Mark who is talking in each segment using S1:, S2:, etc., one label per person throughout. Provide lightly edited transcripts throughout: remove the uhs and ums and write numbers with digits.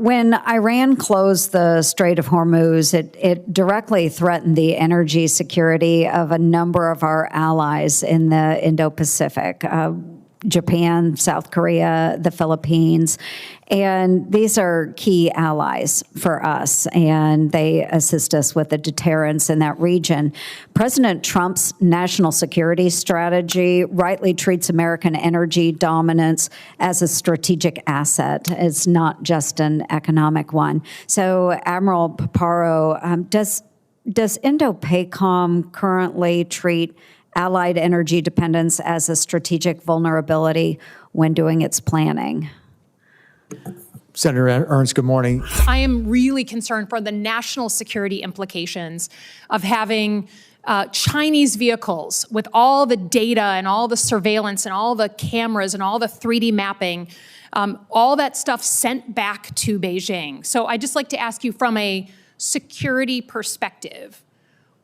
S1: when Iran closed the Strait of Hormuz, it directly threatened the energy security of a number of our allies in the Indo-Pacific. Japan, South Korea, the Philippines. And these are key allies for us, and they assist us with the deterrence in that region. President Trump's national security strategy rightly treats American energy dominance as a strategic asset. It's not just an economic one. So, Admiral Paparo, does Indo-PACOM currently treat allied energy dependence as a strategic vulnerability when doing its planning?
S2: Senator Ernst, good morning.
S3: I am really concerned for the national security implications of having Chinese vehicles with all the data and all the surveillance and all the cameras and all the 3D mapping, all that stuff sent back to Beijing. So I'd just like to ask you, from a security perspective,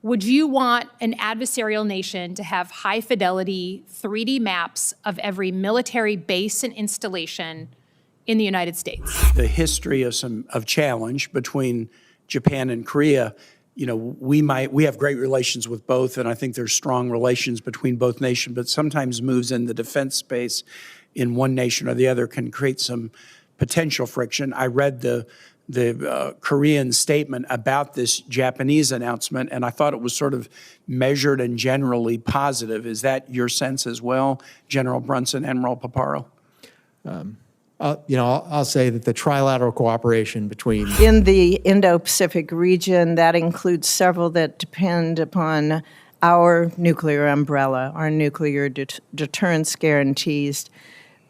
S3: would you want an adversarial nation to have high-fidelity 3D maps of every military base and installation in the United States?
S4: The history of challenge between Japan and Korea, you know, we have great relations with both, and I think there's strong relations between both nations, but sometimes moves in the defense space in one nation or the other can create some potential friction. I read the Korean statement about this Japanese announcement, and I thought it was sort of measured and generally positive. Is that your sense as well, General Brunson, Admiral Paparo?
S2: I'll say that the trilateral cooperation between...
S5: In the Indo-Pacific region, that includes several that depend upon our nuclear umbrella, our nuclear deterrence guarantees.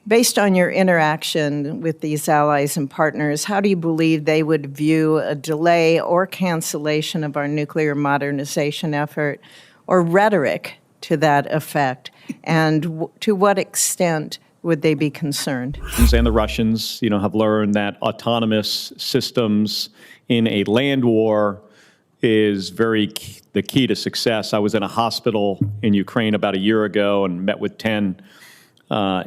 S5: Based on your interaction with these allies and partners, how do you believe they would view a delay or cancellation of our nuclear modernization effort, or rhetoric to that effect? And to what extent would they be concerned?
S6: And the Russians, have learned that autonomous systems in a land war is the key to success. I was in a hospital in Ukraine about a year ago and met with 10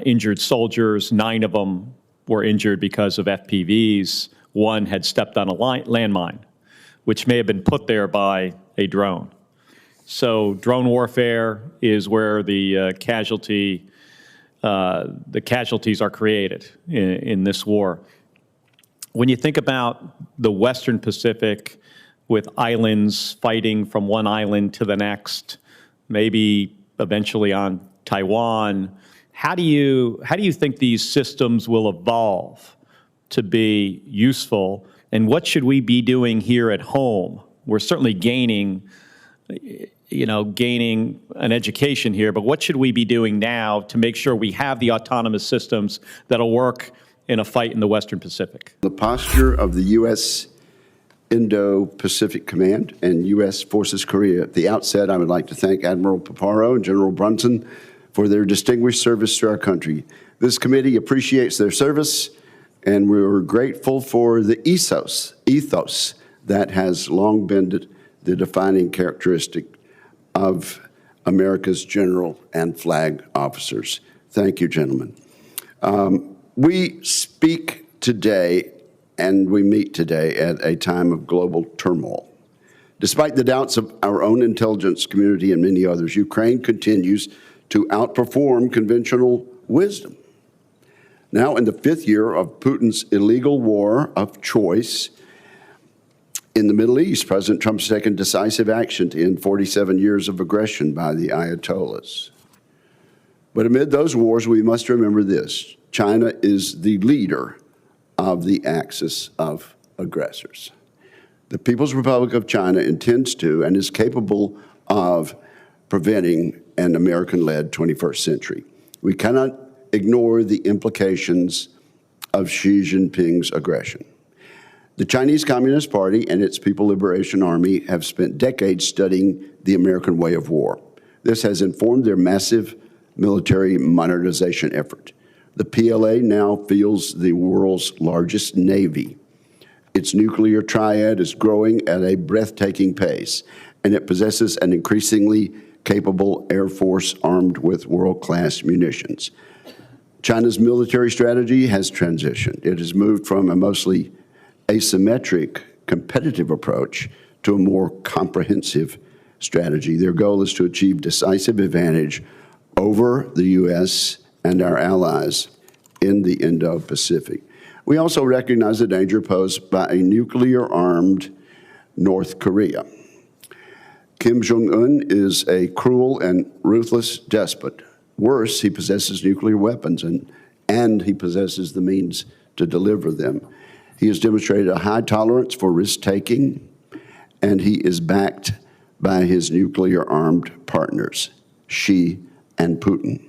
S6: injured soldiers. 9 of them were injured because of FPVs. 1 had stepped on a landmine, which may have been put there by a drone. So drone warfare is where the casualties are created in this war. When you think about the Western Pacific with islands fighting from one island to the next, maybe eventually on Taiwan, how do you think these systems will evolve to be useful, and what should we be doing here at home? We're certainly gaining an education here, but what should we be doing now to make sure we have the autonomous systems that'll work in a fight in the Western Pacific?
S7: The posture of the U.S. Indo-Pacific Command and U.S. Forces Korea. At the outset, I would like to thank Admiral Paparo and General Brunson for their distinguished service to our country. This committee appreciates their service, and we're grateful for the ethos that has long been the defining characteristic of America's general and flag officers. Thank you, gentlemen. We speak today and we meet today at a time of global turmoil. Despite the doubts of our own intelligence community and many others, Ukraine continues to outperform conventional wisdom. Now, in the 5th year of Putin's illegal war of choice in the Middle East, President Trump's taken decisive action to end 47 years of aggression by the Ayatollahs. But amid those wars, we must remember this: China is the leader of the axis of aggressors. The People's Republic of China intends to and is capable of preventing an American-led 21st century. We cannot ignore the implications of Xi Jinping's aggression. The Chinese Communist Party and its People Liberation Army have spent decades studying the American way of war. This has informed their massive military modernization effort. The PLA now fields the world's largest navy. Its nuclear triad is growing at a breathtaking pace, and it possesses an increasingly capable Air Force armed with world-class munitions. China's military strategy has transitioned. It has moved from a mostly asymmetric competitive approach to a more comprehensive strategy. Their goal is to achieve decisive advantage over the U.S. and our allies in the Indo-Pacific. We also recognize the danger posed by a nuclear-armed North Korea. Kim Jong-un is a cruel and ruthless despot. Worse, he possesses nuclear weapons, and he possesses the means to deliver them. He has demonstrated a high tolerance for risk-taking, and he is backed by his nuclear-armed partners, Xi and Putin.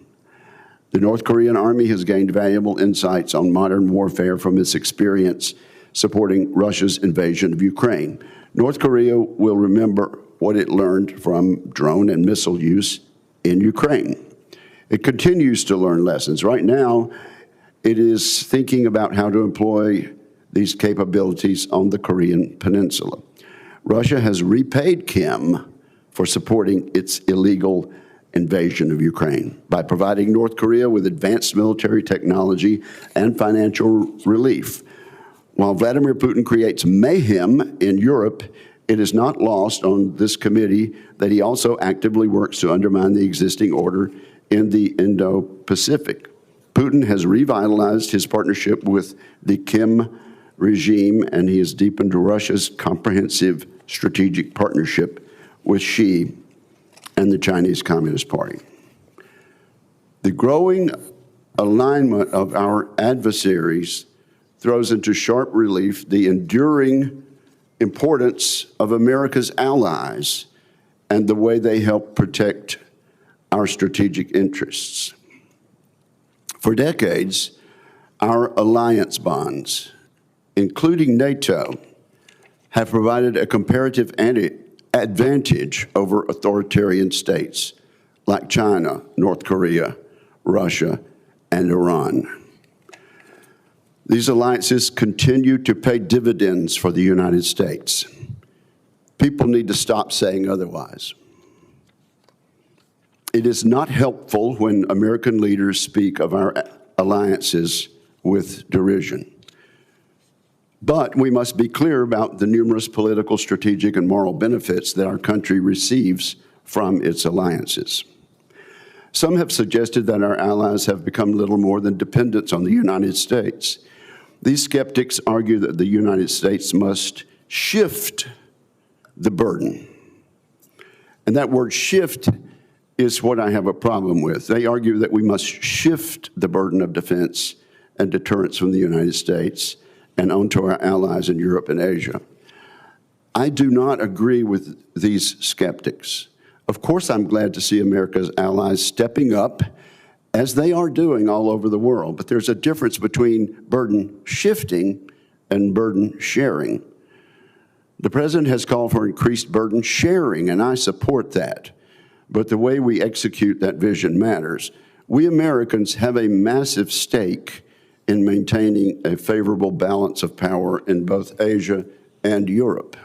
S7: The North Korean Army has gained valuable insights on modern warfare from its experience supporting Russia's invasion of Ukraine. North Korea will remember what it learned from drone and missile use in Ukraine. It continues to learn lessons. Right now, it is thinking about how to employ these capabilities on the Korean Peninsula. Russia has repaid Kim for supporting its illegal invasion of Ukraine by providing North Korea with advanced military technology and financial relief. While Vladimir Putin creates mayhem in Europe, it is not lost on this committee that he also actively works to undermine the existing order in the Indo-Pacific. Putin has revitalized his partnership with the Kim regime, and he has deepened Russia's comprehensive strategic partnership with Xi and the Chinese Communist Party. The growing alignment of our adversaries throws into sharp relief the enduring importance of America's allies and the way they help protect our strategic interests. For decades, our alliance bonds, including NATO, have provided a comparative advantage over authoritarian states like China, North Korea, Russia, and Iran. These alliances continue to pay dividends for the United States. People need to stop saying otherwise. It is not helpful when American leaders speak of our alliances with derision. But we must be clear about the numerous political, strategic, and moral benefits that our country receives from its alliances. Some have suggested that our allies have become little more than dependents on the United States. These skeptics argue that the United States must shift the burden. And that word shift is what I have a problem with. They argue that we must shift the burden of defense and deterrence from the United States and onto our allies in Europe and Asia. I do not agree with these skeptics. Of course, I'm glad to see America's allies stepping up, as they are doing all over the world, but there's a difference between burden shifting and burden sharing. The president has called for increased burden sharing, and I support that. But the way we execute that vision matters. We Americans have a massive stake in maintaining a favorable balance of power in both Asia and Europe.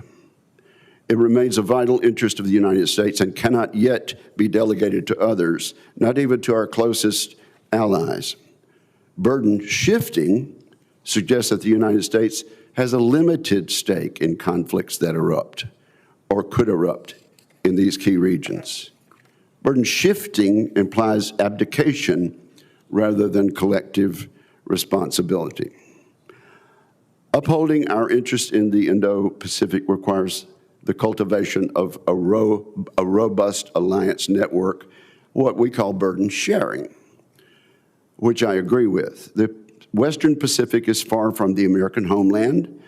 S7: It remains a vital interest of the United States and cannot yet be delegated to others, not even to our closest allies. Burden shifting suggests that the United States has a limited stake in conflicts that erupt or could erupt in these key regions. Burden shifting implies abdication rather than collective responsibility. Upholding our interest in the Indo-Pacific requires the cultivation of a robust alliance network, what we call burden sharing, which I agree with. The Western Pacific is far from the American homeland,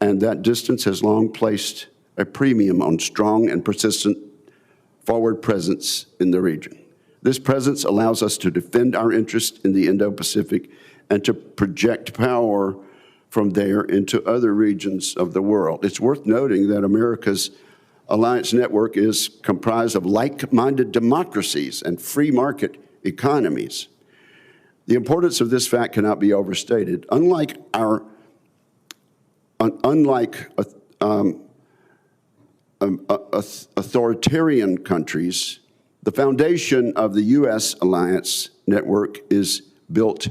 S7: and that distance has long placed a premium on strong and persistent forward presence in the region. This presence allows us to defend our interest in the Indo-Pacific and to project power from there into other regions of the world. It's worth noting that America's alliance network is comprised of like-minded democracies and free market economies. The importance of this fact cannot be overstated. Unlike authoritarian countries, the foundation of the U.S. alliance network is built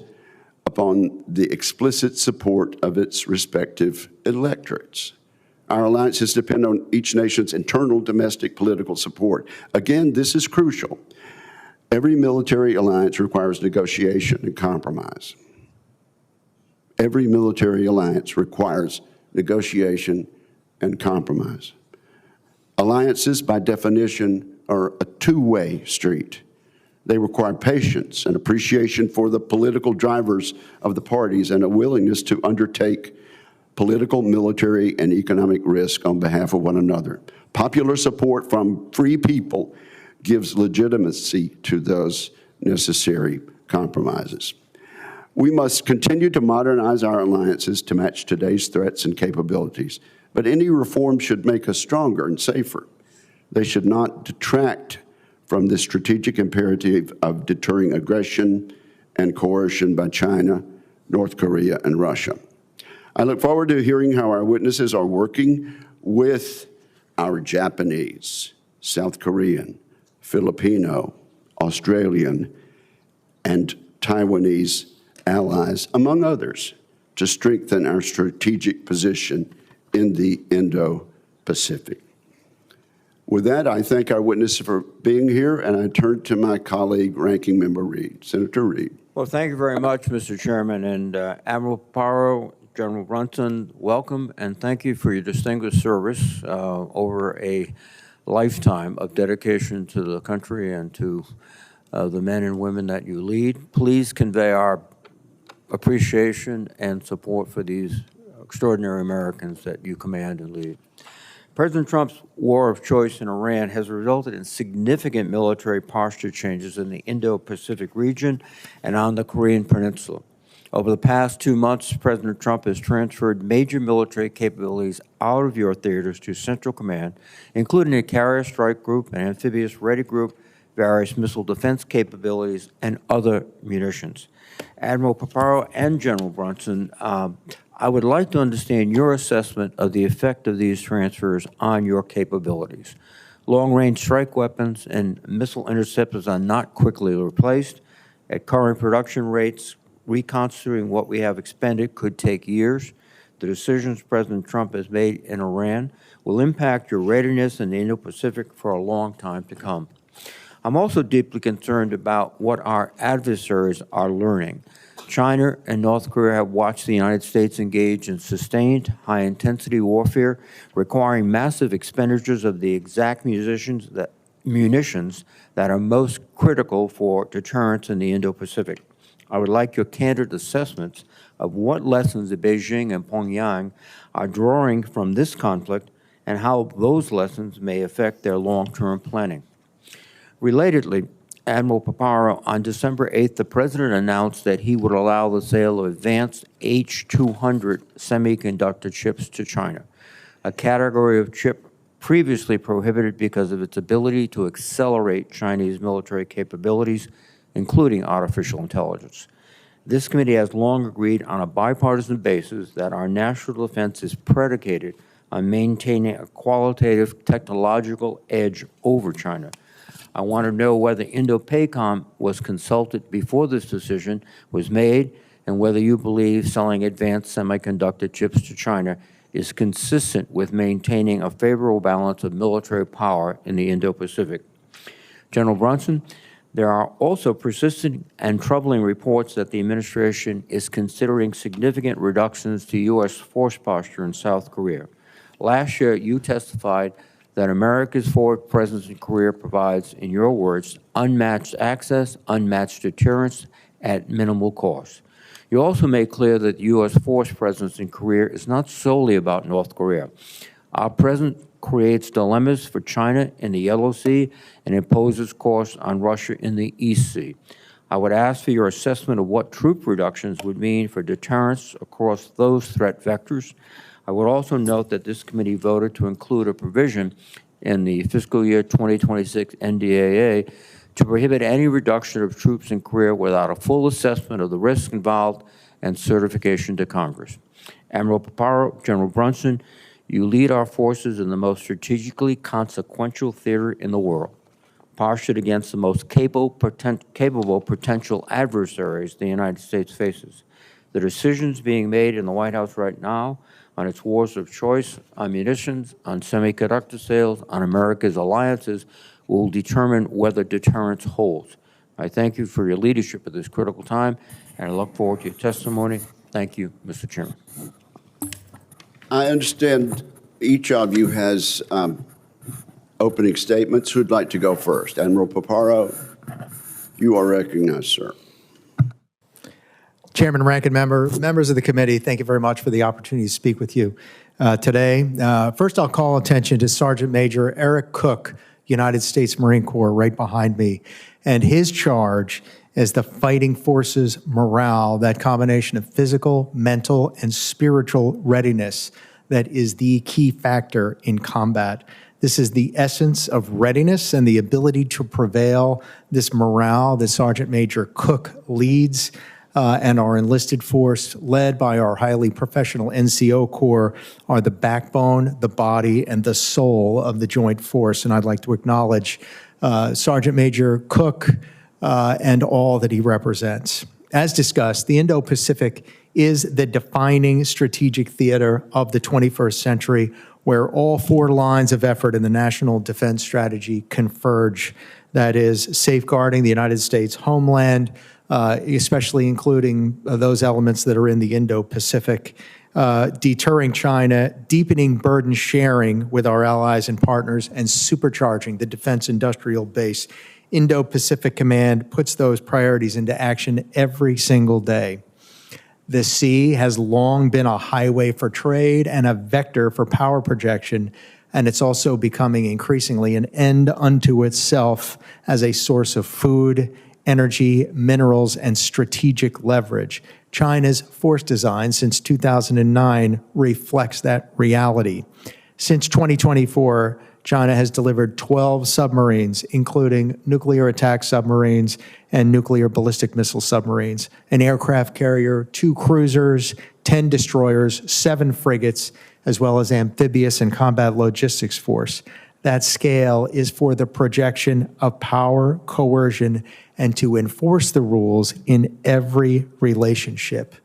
S7: upon the explicit support of its respective electorates. Our alliances depend on each nation's internal domestic political support. Again, this is crucial. Every military alliance requires negotiation and compromise. Every military alliance requires negotiation and compromise. Alliances, by definition, are a two-way street. They require patience and appreciation for the political drivers of the parties and a willingness to undertake political, military, and economic risk on behalf of one another. Popular support from free people gives legitimacy to those necessary compromises. We must continue to modernize our alliances to match today's threats and capabilities, but any reform should make us stronger and safer. They should not detract from the strategic imperative of deterring aggression and coercion by China, North Korea, and Russia. I look forward to hearing how our witnesses are working with our Japanese, South Korean, Filipino, Australian, and Taiwanese allies, among others, to strengthen our strategic position in the Indo-Pacific. With that, I thank our witnesses for being here, and I turn to my colleague, Ranking Member Reed. Senator Reed.
S8: Well, thank you very much, Mr. Chairman. And Admiral Paparo, General Brunson, welcome, and thank you for your distinguished service over a lifetime of dedication to the country and to the men and women that you lead. Please convey our appreciation and support for these extraordinary Americans that you command and lead. President Trump's war of choice in Iran has resulted in significant military posture changes in the Indo-Pacific region and on the Korean Peninsula. Over the past 2 months, President Trump has transferred major military capabilities out of your theaters to Central Command, including a carrier strike group, an amphibious ready group, various missile defense capabilities, and other munitions. Admiral Paparo and General Brunson, I would like to understand your assessment of the effect of these transfers on your capabilities. Long-range strike weapons and missile interceptors are not quickly replaced. At current production rates, reconstituting what we have expended could take years. The decisions President Trump has made in Iran will impact your readiness in the Indo-Pacific for a long time to come. I'm also deeply concerned about what our adversaries are learning. China and North Korea have watched the United States engage in sustained, high-intensity warfare, requiring massive expenditures of the exact munitions that are most critical for deterrence in the Indo-Pacific. I would like your candid assessments of what lessons Beijing and Pyongyang are drawing from this conflict and how those lessons may affect their long-term planning. Relatedly, Admiral Paparo, on December 8th, the President announced that he would allow the sale of advanced H-200 semiconductor chips to China, a category of chip previously prohibited because of its ability to accelerate Chinese military capabilities, including artificial intelligence. This committee has long agreed on a bipartisan basis that our national defense is predicated on maintaining a qualitative technological edge over China. I want to know whether Indo-PACOM was consulted before this decision was made and whether you believe selling advanced semiconductor chips to China is consistent with maintaining a favorable balance of military power in the Indo-Pacific. General Brunson, there are also persistent and troubling reports that the administration is considering significant reductions to U.S. force posture in South Korea. Last year, you testified that America's forward presence in Korea provides, in your words, unmatched access, unmatched deterrence at minimal cost. You also made clear that the U.S. force presence in Korea is not solely about North Korea. Our presence creates dilemmas for China in the Yellow Sea and imposes costs on Russia in the East Sea. I would ask for your assessment of what troop reductions would mean for deterrence across those threat vectors. I would also note that this committee voted to include a provision in the fiscal year 2026 NDAA to prohibit any reduction of troops in Korea without a full assessment of the risks involved and certification to Congress. Admiral Paparo, General Brunson, you lead our forces in the most strategically consequential theater in the world. postured against the most capable potential adversaries the United States faces. The decisions being made in the White House right now on its wars of choice, on munitions, on semiconductor sales, on America's alliances, will determine whether deterrence holds. I thank you for your leadership at this critical time, and I look forward to your testimony. Thank you, Mr. Chairman.
S7: I understand each of you has opening statements. Who'd like to go first? Admiral Paparo, you are recognized, sir.
S2: Chairman, ranking member, members of the committee, thank you very much for the opportunity to speak with you today. First, I'll call attention to Sergeant Major Eric Cook, United States Marine Corps, right behind me, and his charge as the fighting forces morale, that combination of physical, mental, and spiritual readiness that is the key factor in combat. This is the essence of readiness and the ability to prevail. This morale that Sergeant Major Cook leads and our enlisted force, led by our highly professional NCO Corps, are the backbone, the body, and the soul of the joint force. And I'd like to acknowledge Sergeant Major Cook and all that he represents. As discussed, the Indo-Pacific is the defining strategic theater of the 21st century, where all four lines of effort in the national defense strategy converge. That is, safeguarding the United States homeland, especially including those elements that are in the Indo-Pacific, deterring China, deepening burden sharing with our allies and partners, and supercharging the defense industrial base. Indo-Pacific Command puts those priorities into action every single day. The sea has long been a highway for trade and a vector for power projection, and it's also becoming increasingly an end unto itself as a source of food, energy, minerals, and strategic leverage. China's force design since 2009 reflects that reality. Since 2024, China has delivered 12 submarines, including nuclear attack submarines and nuclear ballistic missile submarines, an aircraft carrier, 2 cruisers, 10 destroyers, 7 frigates, as well as amphibious and combat logistics force. That scale is for the projection of power, coercion, and to enforce the rules in every relationship.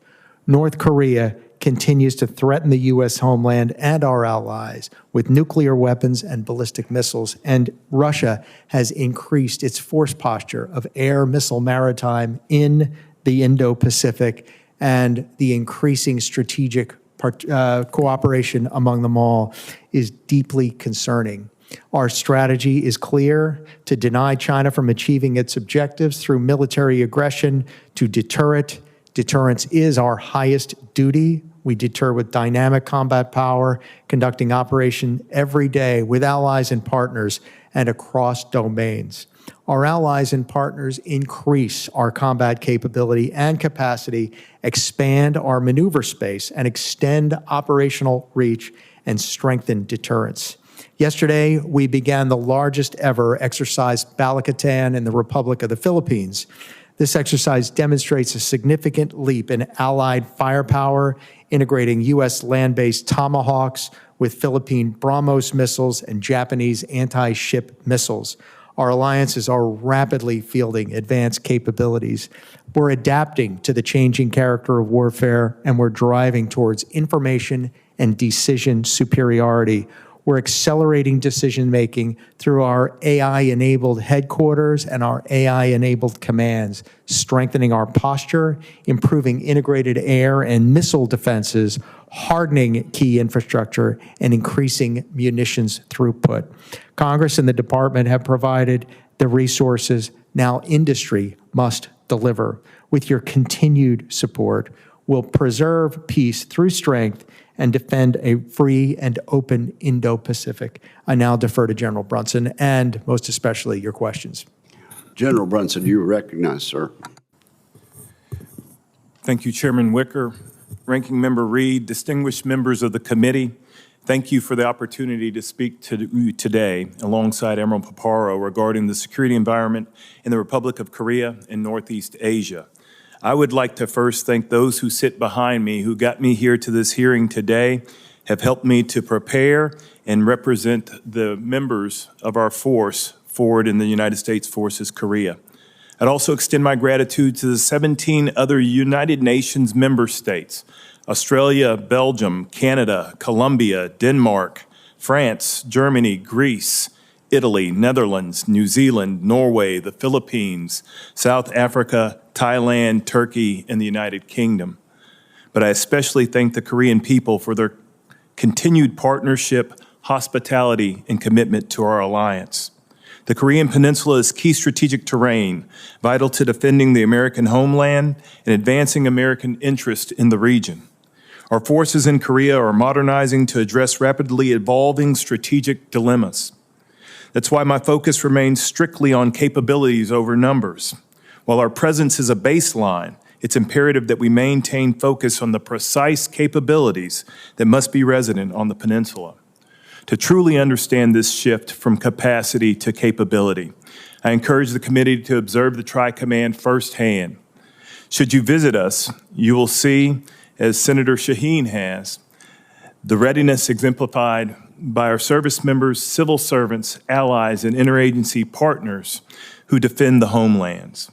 S2: North Korea continues to threaten the U.S. homeland and our allies with nuclear weapons and ballistic missiles, and Russia has increased its force posture of air, missile, maritime in the Indo-Pacific, and the increasing strategic cooperation among them all is deeply concerning. Our strategy is clear: to deny China from achieving its objectives through military aggression, to deter it. Deterrence is our highest duty. We deter with dynamic combat power, conducting operation every day with allies and partners and across domains. Our allies and partners increase our combat capability and capacity, expand our maneuver space, and extend operational reach and strengthen deterrence. Yesterday, we began the largest ever exercise Balikatan in the Republic of the Philippines. This exercise demonstrates a significant leap in allied firepower, integrating U.S. land-based Tomahawks with Philippine BrahMos missiles and Japanese anti-ship missiles. Our alliances are rapidly fielding advanced capabilities. We're adapting to the changing character of warfare, and we're driving towards information and decision superiority. We're accelerating decision-making through our AI-enabled headquarters and our AI-enabled commands, strengthening our posture, improving integrated air and missile defenses, hardening key infrastructure, and increasing munitions throughput. Congress and the Department have provided the resources. Now industry must deliver. With your continued support, we'll preserve peace through strength and defend a free and open Indo-Pacific. I now defer to General Brunson and, most especially, your questions.
S7: General Brunson, you are recognized, sir.
S9: Thank you, Chairman Wicker, Ranking Member Reed, distinguished members of the committee. Thank you for the opportunity to speak to you today alongside Admiral Paparo regarding the security environment in the Republic of Korea and Northeast Asia. I would like to first thank those who sit behind me who got me here to this hearing today, have helped me to prepare and represent the members of our force forward in the United States Forces Korea. I'd also extend my gratitude to the 17 other United Nations member states, Australia, Belgium, Canada, Colombia, Denmark, France, Germany, Greece, Italy, Netherlands, New Zealand, Norway, the Philippines, South Africa, Thailand, Turkey, and the United Kingdom. But I especially thank the Korean people for their continued partnership, hospitality, and commitment to our alliance. The Korean Peninsula is key strategic terrain, vital to defending the American homeland and advancing American interest in the region. Our forces in Korea are modernizing to address rapidly evolving strategic dilemmas. That's why my focus remains strictly on capabilities over numbers. While our presence is a baseline, it's imperative that we maintain focus on the precise capabilities that must be resident on the peninsula. To truly understand this shift from capacity to capability, I encourage the committee to observe the Tri-Command firsthand. Should you visit us, you will see, as Senator Shaheen has, the readiness exemplified by our service members, civil servants, allies, and interagency partners who defend the homelands.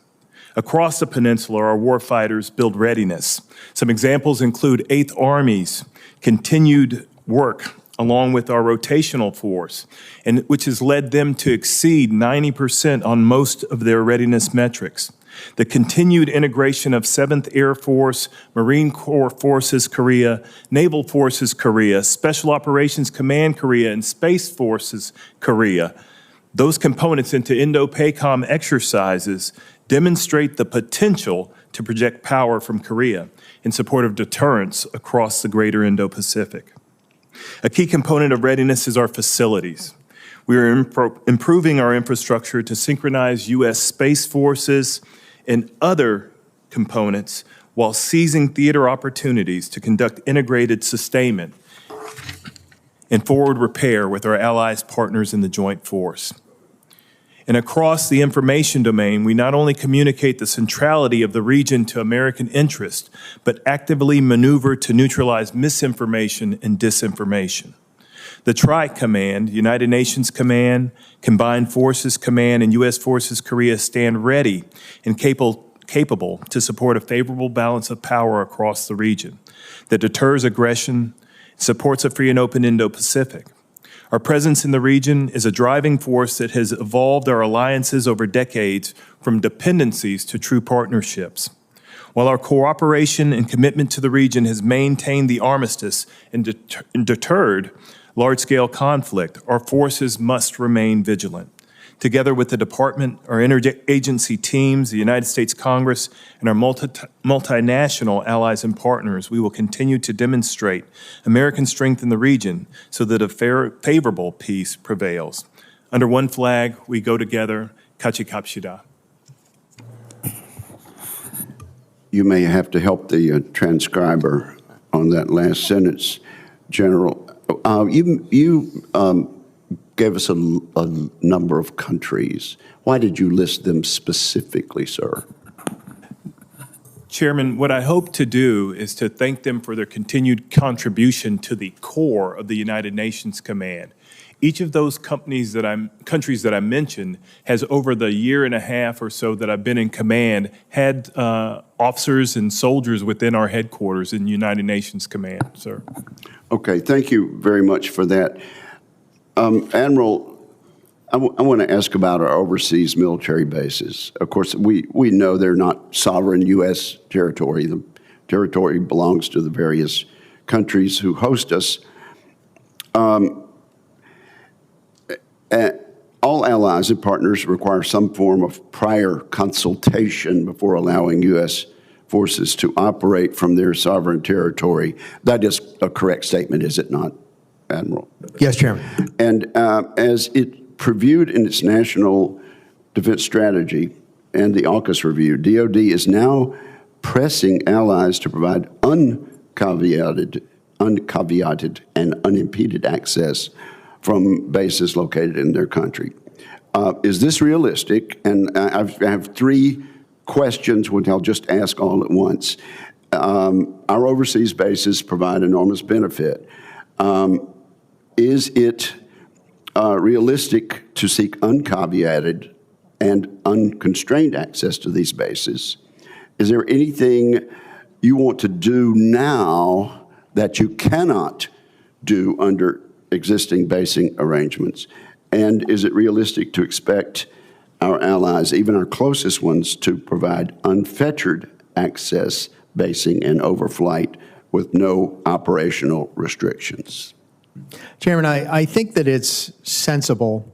S9: Across the peninsula, our warfighters build readiness. Some examples include 8th Army's continued work along with our rotational force, and which has led them to exceed 90% on most of their readiness metrics. The continued integration of 7th Air Force, Marine Corps Forces Korea, Naval Forces Korea, Special Operations Command Korea, and Space Forces Korea. Those components into Indo-PACOM exercises demonstrate the potential to project power from Korea in support of deterrence across the greater Indo-Pacific. A key component of readiness is our facilities. We are improving our infrastructure to synchronize U.S. Space Forces and other components while seizing theater opportunities to conduct integrated sustainment and forward repair with our allies, partners in the joint force. And across the information domain, we not only communicate the centrality of the region to American interest, but actively maneuver to neutralize misinformation and disinformation. The Tri-Command, United Nations Command, Combined Forces Command, and U.S. Forces Korea stand ready and capable to support a favorable balance of power across the region that deters aggression, supports a free and open Indo-Pacific. Our presence in the region is a driving force that has evolved our alliances over decades from dependencies to true partnerships. While our cooperation and commitment to the region has maintained the armistice and deterred large-scale conflict, our forces must remain vigilant. Together with the Department, our interagency teams, the United States Congress, and our multinational allies and partners, we will continue to demonstrate American strength in the region so that a favorable peace prevails. Under one flag, we go together. Kachikapshida.
S7: You may have to help the transcriber on that last sentence, General. You gave us a number of countries. Why did you list them specifically, sir?
S9: Chairman, what I hope to do is to thank them for their continued contribution to the core of the United Nations Command. Each of those countries that I mentioned has, over the year and a half or so that I've been in command, had officers and soldiers within our headquarters in United Nations Command, sir.
S7: Okay, thank you very much for that. Admiral, I want to ask about our overseas military bases. Of course, we know they're not sovereign U.S. territory. The territory belongs to the various countries who host us. All allies and partners require some form of prior consultation before allowing U.S. forces to operate from their sovereign territory. That is a correct statement, is it not, Admiral?
S2: Yes, Chairman.
S7: And as it previewed in its National Defense Strategy and the AUKUS review, DoD is now pressing allies to provide uncaveated and unimpeded access from bases located in their country. Is this realistic? And I have three questions, which I'll just ask all at once. Our overseas bases provide enormous benefit. Is it realistic to seek uncaveated and unconstrained access to these bases? Is there anything you want to do now that you cannot do under existing basing arrangements? And is it realistic to expect our allies, even our closest ones, to provide unfettered access, basing, and overflight with no operational restrictions?
S2: Chairman, I think that it's sensible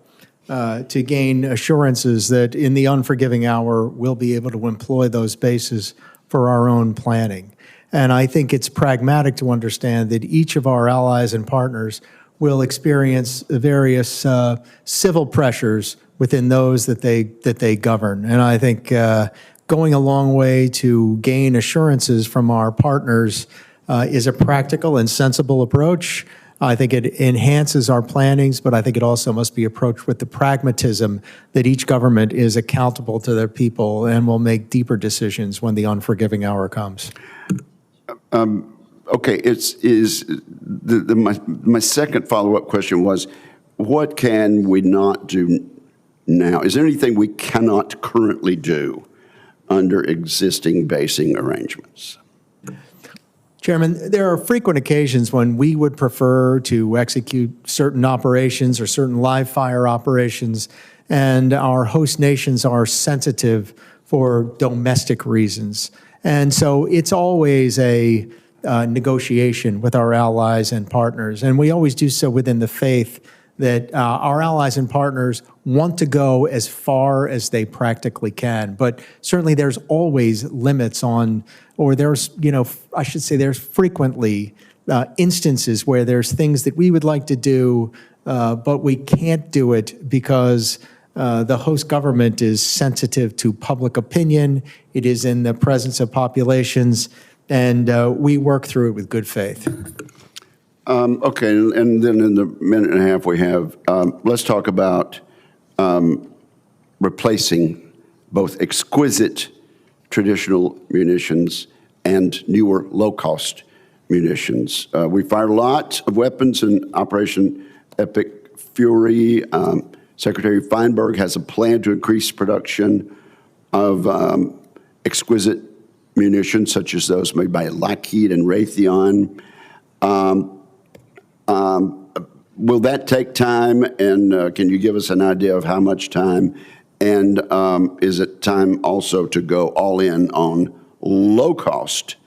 S2: to gain assurances that in the unforgiving hour, we'll be able to employ those bases for our own planning. And I think it's pragmatic to understand that each of our allies and partners will experience various civil pressures within those that they govern. And I think going a long way to gain assurances from our partners is a practical and sensible approach. I think it enhances our plannings, but I think it also must be approached with the pragmatism that each government is accountable to their people and will make deeper decisions when the unforgiving hour comes.
S7: Okay, my second follow-up question was, what can we not do now? Is there anything we cannot currently do under existing basing arrangements?
S2: Chairman, there are frequent occasions when we would prefer to execute certain operations or certain live fire operations, and our host nations are sensitive for domestic reasons. And so it's always a negotiation with our allies and partners, and we always do so within the faith that our allies and partners want to go as far as they practically can. But certainly there's always limits on, or there's, I should say there's frequently instances where there's things that we would like to do, but we can't do it because the host government is sensitive to public opinion. It is in the presence of populations, and we work through it with good faith.
S7: Okay, and then in the minute and a half we have, let's talk about replacing both exquisite traditional munitions and newer low-cost munitions. We fired a lot of weapons in Operation Epic Fury. Secretary Feinberg has a plan to increase production of exquisite munitions, such as those made by Lockheed and Raytheon. Will that take time, and can you give us an idea of how much time? And is it time also to go all in on low-cost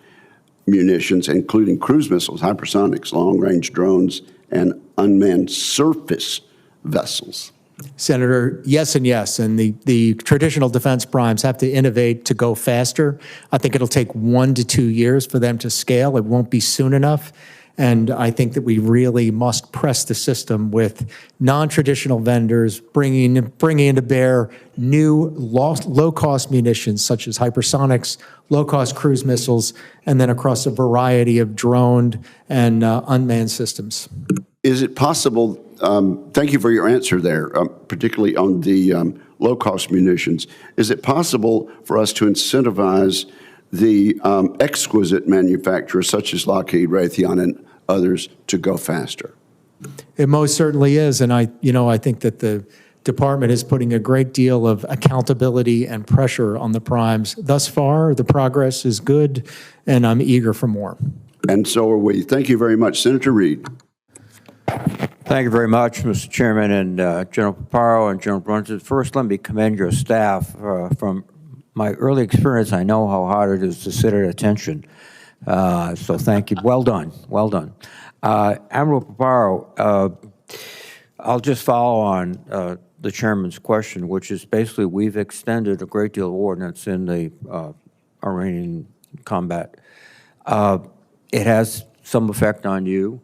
S7: munitions, including cruise missiles, hypersonics, long-range drones, and unmanned surface vessels?
S2: Senator, yes and yes, and the traditional defense primes have to innovate to go faster. I think it'll take 1 to 2 years for them to scale. It won't be soon enough. And I think that we really must press the system with non-traditional vendors, bringing to bear new low-cost munitions such as hypersonics, low-cost cruise missiles, and then across a variety of droned and unmanned systems.
S7: Is it possible, thank you for your answer there, particularly on the low-cost munitions. Is it possible for us to incentivize the exquisite manufacturers such as Lockheed, Raytheon, and others to go faster?
S2: It most certainly is, and I think that the department is putting a great deal of accountability and pressure on the primes. Thus far, the progress is good, and I'm eager for more.
S7: And so are we. Thank you very much, Senator Reid.
S8: Thank you very much, Mr. Chairman, and General Paparo and General Brunson. First, let me commend your staff. From my early experience, I know how hard it is to sit at attention. So thank you. Well done. Well done. Admiral Paparo, I'll just follow on the Chairman's question, which is basically we've extended a great deal of ordnance in the Iranian combat. It has some effect on you.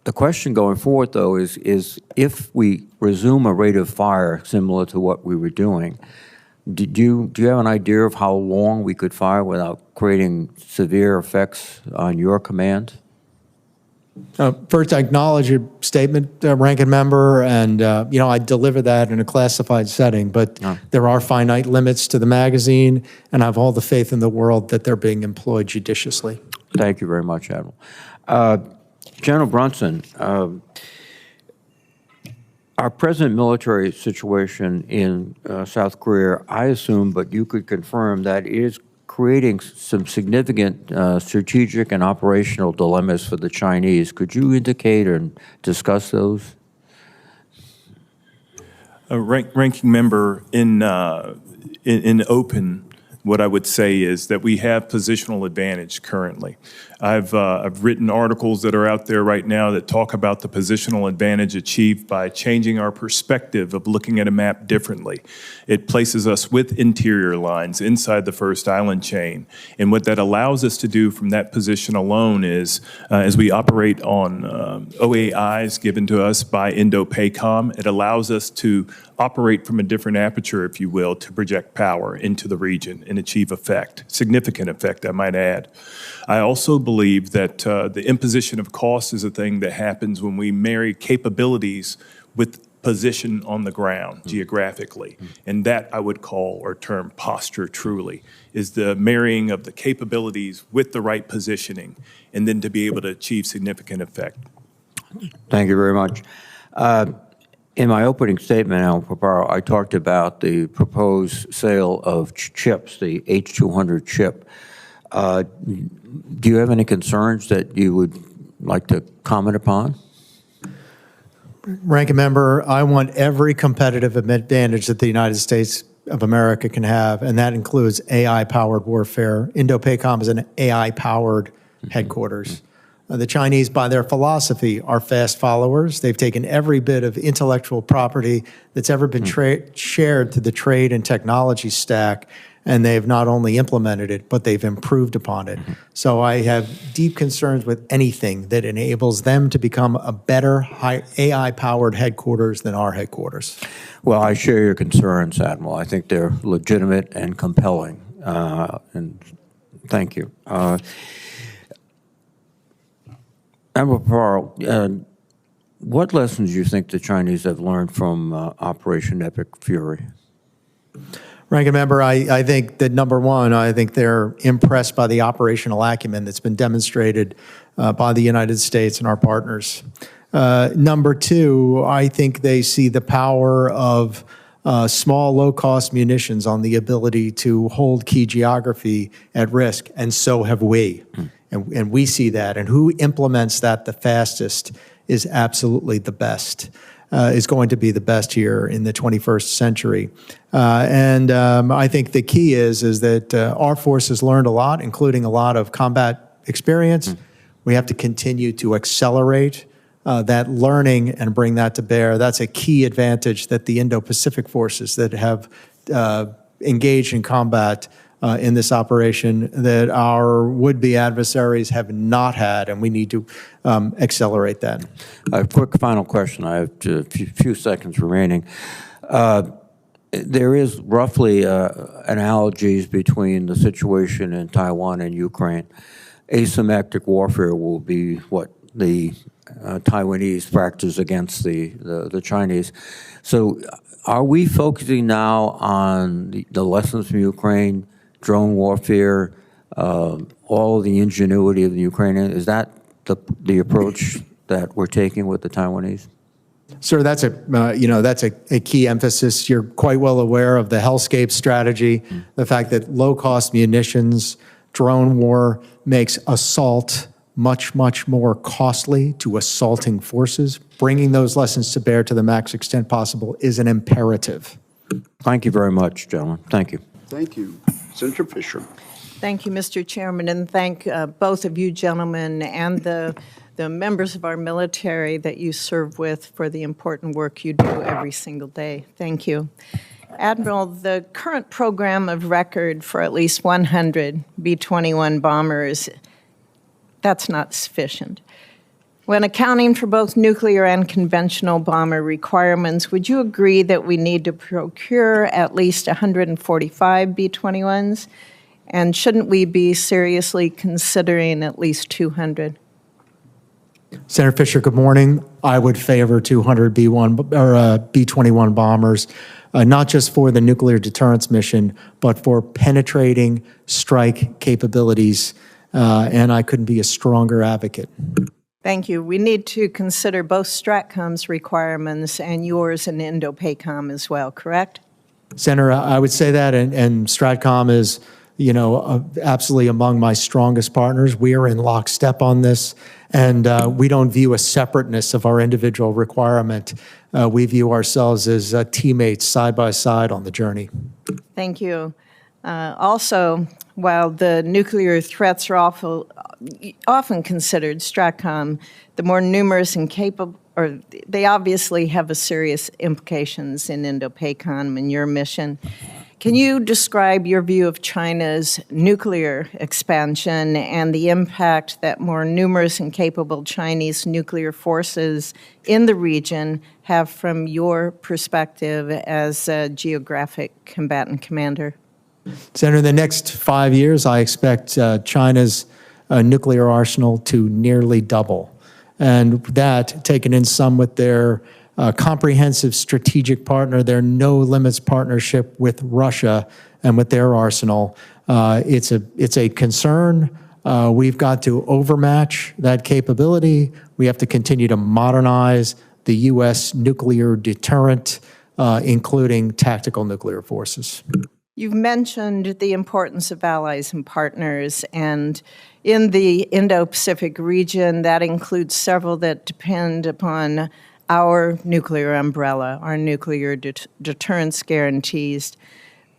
S8: The question going forward, though, is if we resume a rate of fire similar to what we were doing, do you have an idea of how long we could fire without creating severe effects on your command?
S2: First, I acknowledge your statement, Ranking Member, and I deliver that in a classified setting, but there are finite limits to the magazine, and I have all the faith in the world that they're being employed judiciously.
S8: Thank you very much, Admiral. General Brunson, our present military situation in South Korea, I assume, but you could confirm, that is creating some significant strategic and operational dilemmas for the Chinese. Could you indicate and discuss those?
S9: Ranking member, in open, what I would say is that we have positional advantage currently. I've written articles that are out there right now that talk about the positional advantage achieved by changing our perspective of looking at a map differently. It places us with interior lines inside the first island chain. And what that allows us to do from that position alone is, as we operate on OAIs given to us by Indo-Pacom, it allows us to operate from a different aperture, if you will, to project power into the region and achieve effect, significant effect, I might add. I also believe that the imposition of cost is a thing that happens when we marry capabilities with position on the ground geographically. And that I would call, or term, posture truly, is the marrying of the capabilities with the right positioning, and then to be able to achieve significant effect.
S8: Thank you very much. In my opening statement, Admiral Paparo, I talked about the proposed sale of chips, the H-200 chip. Do you have any concerns that you would like to comment upon?
S2: Ranking member, I want every competitive advantage that the United States of America can have, and that includes AI-powered warfare. Indo-Pacom is an AI-powered headquarters. The Chinese, by their philosophy, are fast followers. They've taken every bit of intellectual property that's ever been shared to the trade and technology stack, and they've not only implemented it, but they've improved upon it. So I have deep concerns with anything that enables them to become a better AI-powered headquarters than our headquarters.
S8: Well, I share your concerns, Admiral. I think they're legitimate and compelling, and thank you. Admiral Paparo, what lessons do you think the Chinese have learned from Operation Epic Fury?
S2: Ranking member, I think that number one, I think they're impressed by the operational acumen that's been demonstrated by the United States and our partners. Number two, I think they see the power of small, low-cost munitions on the ability to hold key geography at risk, and so have we. And we see that, and who implements that the fastest is absolutely the best, is going to be the best here in the 21st century. I think the key is that our forces learned a lot, including a lot of combat experience. We have to continue to accelerate that learning and bring that to bear. That's a key advantage that the Indo-Pacific forces that have engaged in combat in this operation that our would-be adversaries have not had, and we need to accelerate that.
S8: A quick final question. I have a few seconds remaining. There is roughly analogies between the situation in Taiwan and Ukraine. Asymmetric warfare will be what the Taiwanese practice against the Chinese. So are we focusing now on the lessons from Ukraine, drone warfare, all of the ingenuity of the Ukrainians? Is that the approach that we're taking with the Taiwanese?
S2: Sir, that's a key emphasis. You're quite well aware of the hellscape strategy, the fact that low-cost munitions, drone war makes assault much, much more costly to assaulting forces. Bringing those lessons to bear to the max extent possible is an imperative.
S8: Thank you very much, gentlemen. Thank you.
S7: Thank you. Senator Fisher.
S5: Thank you, Mr. Chairman, and thank both of you gentlemen and the members of our military that you serve with for the important work you do every single day. Thank you. Admiral, the current program of record for at least 100 B-21 bombers, that's not sufficient. When accounting for both nuclear and conventional bomber requirements, would you agree that we need to procure at least 145 B-21s? And shouldn't we be seriously considering at least 200?
S2: Senator Fisher, good morning. I would favor 200 B-21 bombers, not just for the nuclear deterrence mission, but for penetrating strike capabilities, and I couldn't be a stronger advocate.
S5: Thank you. We need to consider both STRATCOM's requirements and yours and Indo-PACOM as well, correct?
S2: Senator, I would say that, and Stratcom is, absolutely among my strongest partners. We are in lockstep on this, and we don't view a separateness of our individual requirement. We view ourselves as teammates side by side on the journey.
S5: Thank you. Also, while the nuclear threats are often considered, STRATCOM, the more numerous and capable, or they obviously have a serious implications in Indo-PACOM and your mission. Can you describe your view of China's nuclear expansion and the impact that more numerous and capable Chinese nuclear forces in the region have from your perspective as a geographic combatant commander?
S2: Senator, in the next 5 years, I expect China's nuclear arsenal to nearly double. And that, taken in sum with their comprehensive strategic partner, their no-limits partnership with Russia and with their arsenal, it's a concern. We've got to overmatch that capability. We have to continue to modernize the U.S. nuclear deterrent, including tactical nuclear forces.
S5: You've mentioned the importance of allies and partners, and in the Indo-Pacific region, that includes several that depend upon our nuclear umbrella, our nuclear deterrence guarantees.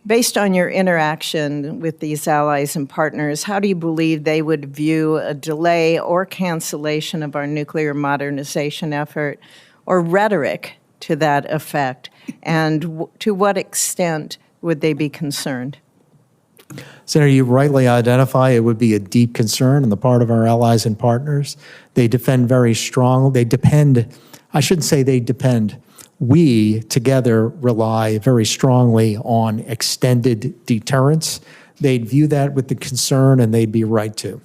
S5: Based on your interaction with these allies and partners, how do you believe they would view a delay or cancellation of our nuclear modernization effort, or rhetoric to that effect, and to what extent would they be concerned?
S2: Senator, you rightly identify it would be a deep concern on the part of our allies and partners. They defend very strong. They depend, I shouldn't say they depend. We together rely very strongly on extended deterrence. They'd view that with the concern, and they'd be right to.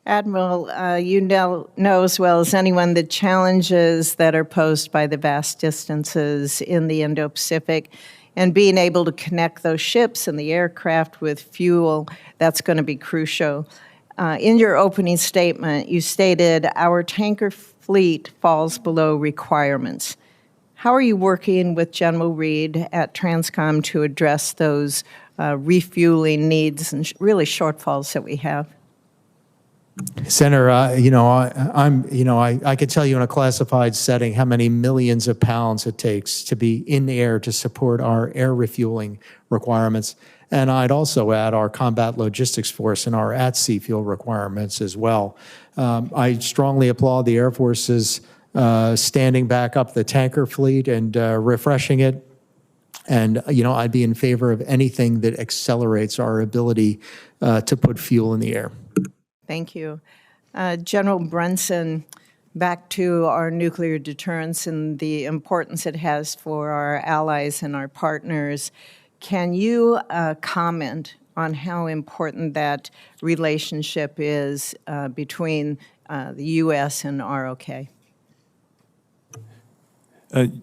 S5: Admiral, you know as well as anyone the challenges that are posed by the vast distances in the Indo-Pacific, and being able to connect those ships and the aircraft with fuel, that's going to be crucial. In your opening statement, you stated our tanker fleet falls below requirements. How are you working with General Reed at TRANSCOM to address those refueling needs and really shortfalls that we have?
S2: Senator, I could tell you in a classified setting how many millions of pounds it takes to be in the air to support our air refueling requirements. And I'd also add our combat logistics force and our at-sea fuel requirements as well. I strongly applaud the Air Force's standing back up the tanker fleet and refreshing it. And, I'd be in favor of anything that accelerates our ability to put fuel in the air.
S5: Thank you. General Brunson, back to our nuclear deterrence and the importance it has for our allies and our partners. Can you comment on how important that relationship is between the U.S. and ROK?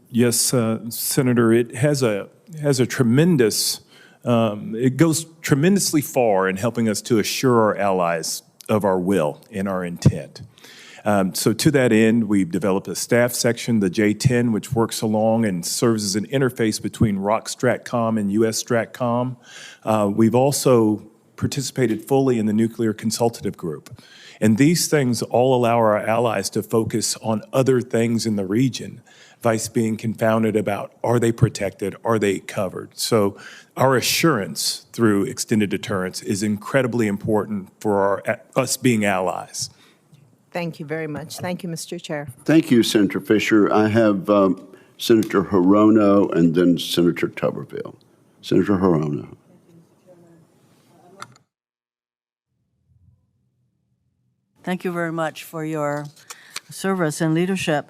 S9: Yes, Senator, it has a tremendous, it goes tremendously far in helping us to assure our allies of our will and our intent. So to that end, we've developed a staff section, the J10, which works along and serves as an interface between ROK Stratcom and US Stratcom. We've also participated fully in the Nuclear Consultative Group. And these things all allow our allies to focus on other things in the region, vice being confounded about, are they protected, are they covered? So our assurance through extended deterrence is incredibly important for us being allies.
S5: Thank you very much. Thank you, Mr. Chair.
S7: Thank you, Senator Fisher. I have Senator Hirono and then Senator Tuberville. Senator Hirono.
S10: Thank you very much for your service and leadership.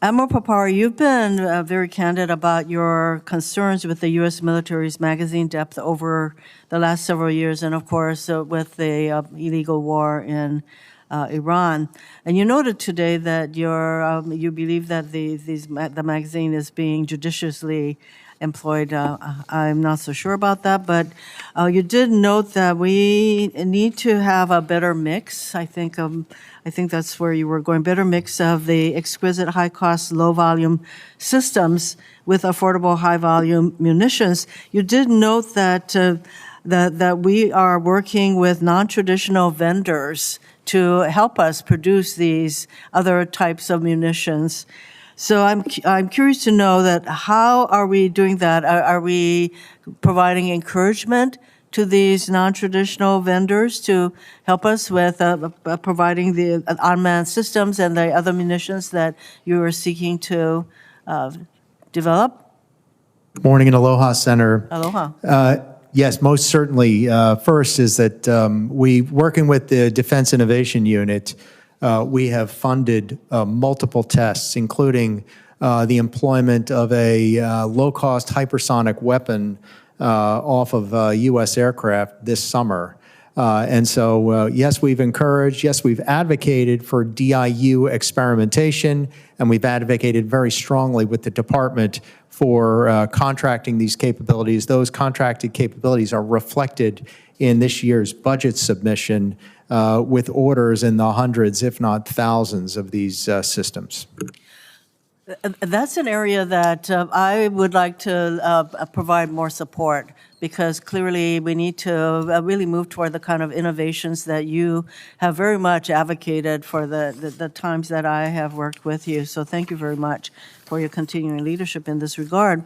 S10: Admiral Paparo, you've been very candid about your concerns with the U.S. military's magazine depth over the last several years, and of course with the illegal war in Iran. And you noted today that you believe that the magazine is being judiciously employed. I'm not so sure about that, but you did note that we need to have a better mix. I think that's where you were going. Better mix of the exquisite, high-cost, low-volume systems with affordable, high-volume munitions. You did note that that we are working with non-traditional vendors to help us produce these other types of munitions. So I'm curious to know that how are we doing that? Are we providing encouragement to these non-traditional vendors to help us with providing the unmanned systems and the other munitions that you are seeking to develop?
S2: Morning and Aloha, Senator.
S10: Aloha.
S2: Yes, most certainly. First is that we, working with the Defense Innovation Unit, we have funded multiple tests, including the employment of a low-cost hypersonic weapon off of U.S. aircraft this summer. And so, yes, we've encouraged, yes, we've advocated for DIU experimentation, and we've advocated very strongly with the department for contracting these capabilities. Those contracted capabilities are reflected in this year's budget submission with orders in the hundreds, if not thousands, of these systems.
S10: That's an area that I would like to provide more support, because clearly we need to really move toward the kind of innovations that you have very much advocated for the times that I have worked with you. So thank you very much for your continuing leadership in this regard.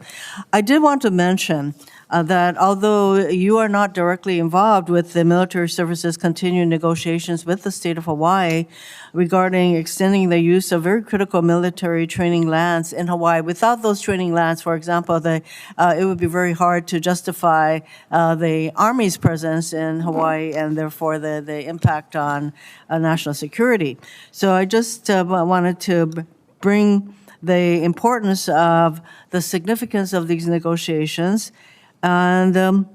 S10: I did want to mention that although you are not directly involved with the military services continuing negotiations with the state of Hawaii regarding extending the use of very critical military training lands in Hawaii, without those training lands, for example, it would be very hard to justify the Army's presence in Hawaii and therefore the impact on national security. So I just wanted to bring the importance of the significance of these negotiations, and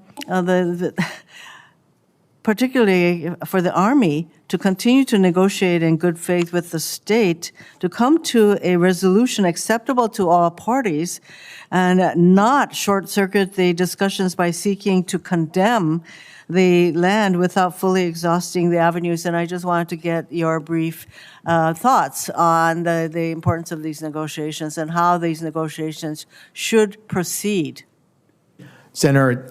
S10: particularly for the Army to continue to negotiate in good faith with the state to come to a resolution acceptable to all parties and not short-circuit the discussions by seeking to condemn the land without fully exhausting the avenues. And I just wanted to get your brief thoughts on the importance of these negotiations and how these negotiations should proceed.
S2: Senator,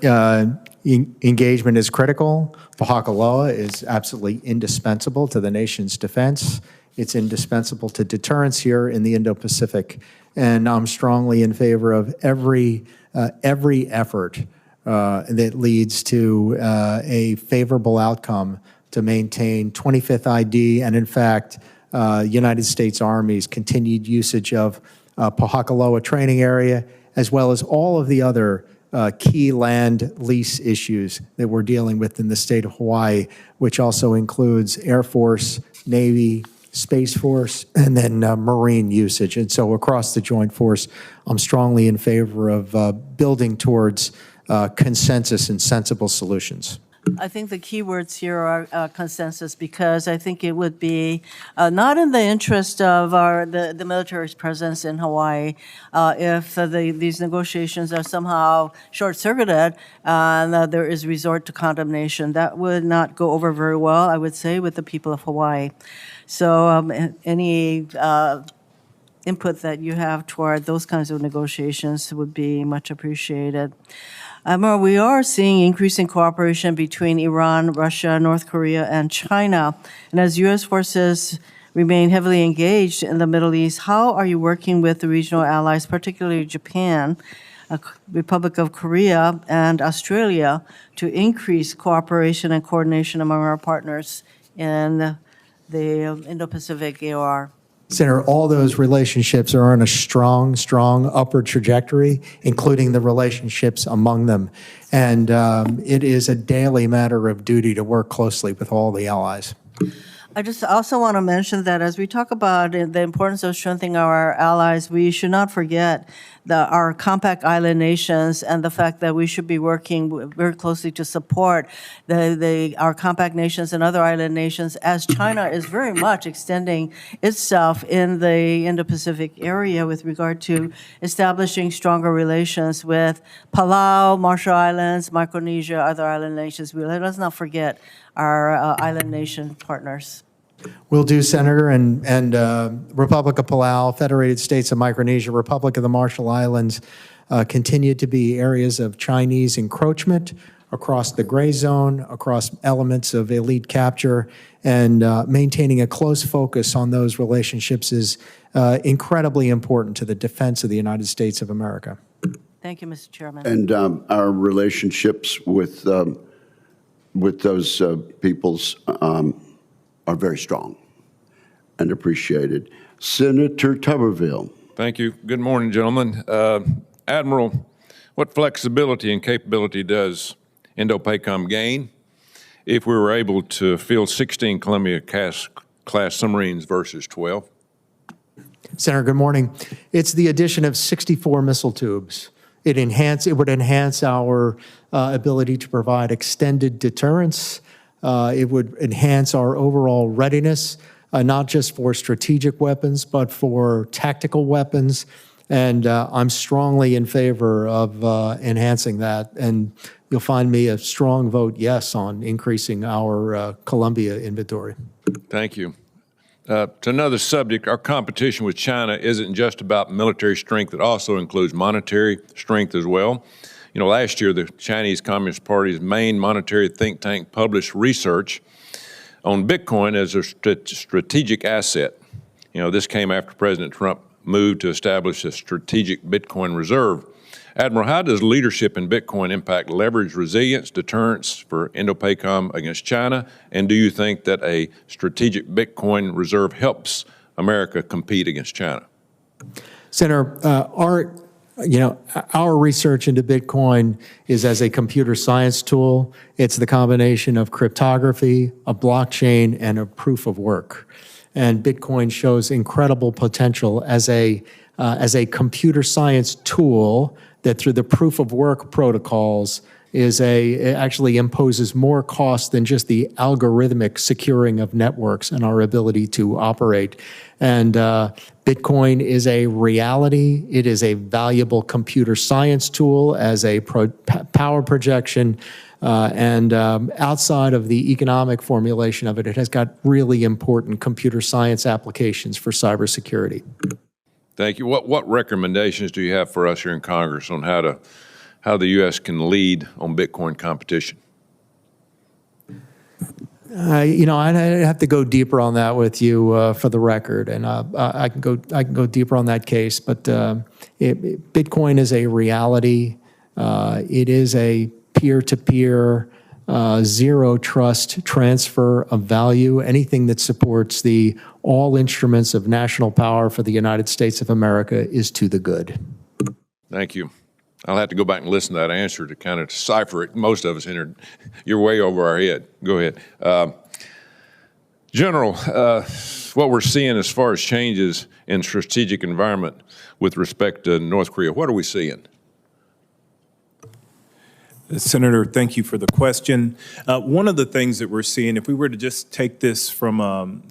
S2: engagement is critical. Pahakalua is absolutely indispensable to the nation's defense. It's indispensable to deterrence here in the Indo-Pacific. And I'm strongly in favor of every effort that leads to a favorable outcome to maintain 25th ID and, in fact, United States Army's continued usage of Pahakalua training area, as well as all of the other key land lease issues that we're dealing with in the state of Hawaii, which also includes Air Force, Navy, Space Force, and then Marine usage. And so across the Joint Force, I'm strongly in favor of building towards consensus and sensible solutions.
S10: I think the key words here are consensus, because I think it would be not in the interest of the military's presence in Hawaii if these negotiations are somehow short-circuited and there is resort to condemnation. That would not go over very well, I would say, with the people of Hawaii. So any input that you have toward those kinds of negotiations would be much appreciated. Admiral, we are seeing increasing cooperation between Iran, Russia, North Korea, and China. And as U.S. forces remain heavily engaged in the Middle East, how are you working with the regional allies, particularly Japan, Republic of Korea, and Australia, to increase cooperation and coordination among our partners in the Indo-Pacific AOR?
S2: Senator, all those relationships are on a strong, strong upward trajectory, including the relationships among them. And it is a daily matter of duty to work closely with all the allies.
S10: I just also want to mention that as we talk about the importance of strengthening our allies, we should not forget our compact island nations and the fact that we should be working very closely to support our compact nations and other island nations, as China is very much extending itself in the Indo-Pacific area with regard to establishing stronger relations with Palau, Marshall Islands, Micronesia, other island nations. Let's not forget our island nation partners.
S2: Will do, Senator, and Republic of Palau, Federated States of Micronesia, Republic of the Marshall Islands continue to be areas of Chinese encroachment across the gray zone, across elements of elite capture, and maintaining a close focus on those relationships is incredibly important to the defense of the United States of America.
S10: Thank you, Mr. Chairman.
S7: And our relationships with those peoples are very strong and appreciated. Senator Tuberville.
S11: Thank you. Good morning, gentlemen. Admiral, what flexibility and capability does Indo-PACOM gain if we were able to field 16 Columbia-class submarines versus 12?
S2: Senator, good morning. It's the addition of 64 missile tubes. It would enhance our ability to provide extended deterrence. It would enhance our overall readiness, not just for strategic weapons, but for tactical weapons. And I'm strongly in favor of enhancing that. And you'll find me a strong vote yes on increasing our Columbia inventory.
S11: Thank you. To another subject, our competition with China isn't just about military strength. It also includes monetary strength as well. You know, last year, the Chinese Communist Party's main monetary think tank published research on Bitcoin as a strategic asset. You know, this came after President Trump moved to establish a strategic Bitcoin reserve. Admiral, how does leadership in Bitcoin impact leverage resilience, deterrence for Indo-PACOM against China? And do you think that a strategic Bitcoin reserve helps America compete against China?
S2: Senator, our research into Bitcoin is as a computer science tool. It's the combination of cryptography, a blockchain, and a proof of work. And Bitcoin shows incredible potential as a computer science tool that through the proof of work protocols it actually imposes more cost than just the algorithmic securing of networks and our ability to operate. And Bitcoin is a reality. It is a valuable computer science tool as a power projection. And outside of the economic formulation of it, it has got really important computer science applications for cybersecurity.
S11: Thank you. What recommendations do you have for us here in Congress on how the U.S. can lead on Bitcoin competition?
S2: I'd have to go deeper on that with you for the record, and I can go deeper on that case. But Bitcoin is a reality. It is a peer-to-peer, zero trust transfer of value. Anything that supports all instruments of national power for the United States of America is to the good.
S11: Thank you. I'll have to go back and listen to that answer to kind of decipher it. Most of us you're way over our head. Go ahead. General, what we're seeing as far as changes in strategic environment with respect to North Korea, what are we seeing?
S9: Senator, thank you for the question. One of the things that we're seeing, if we were to just take this from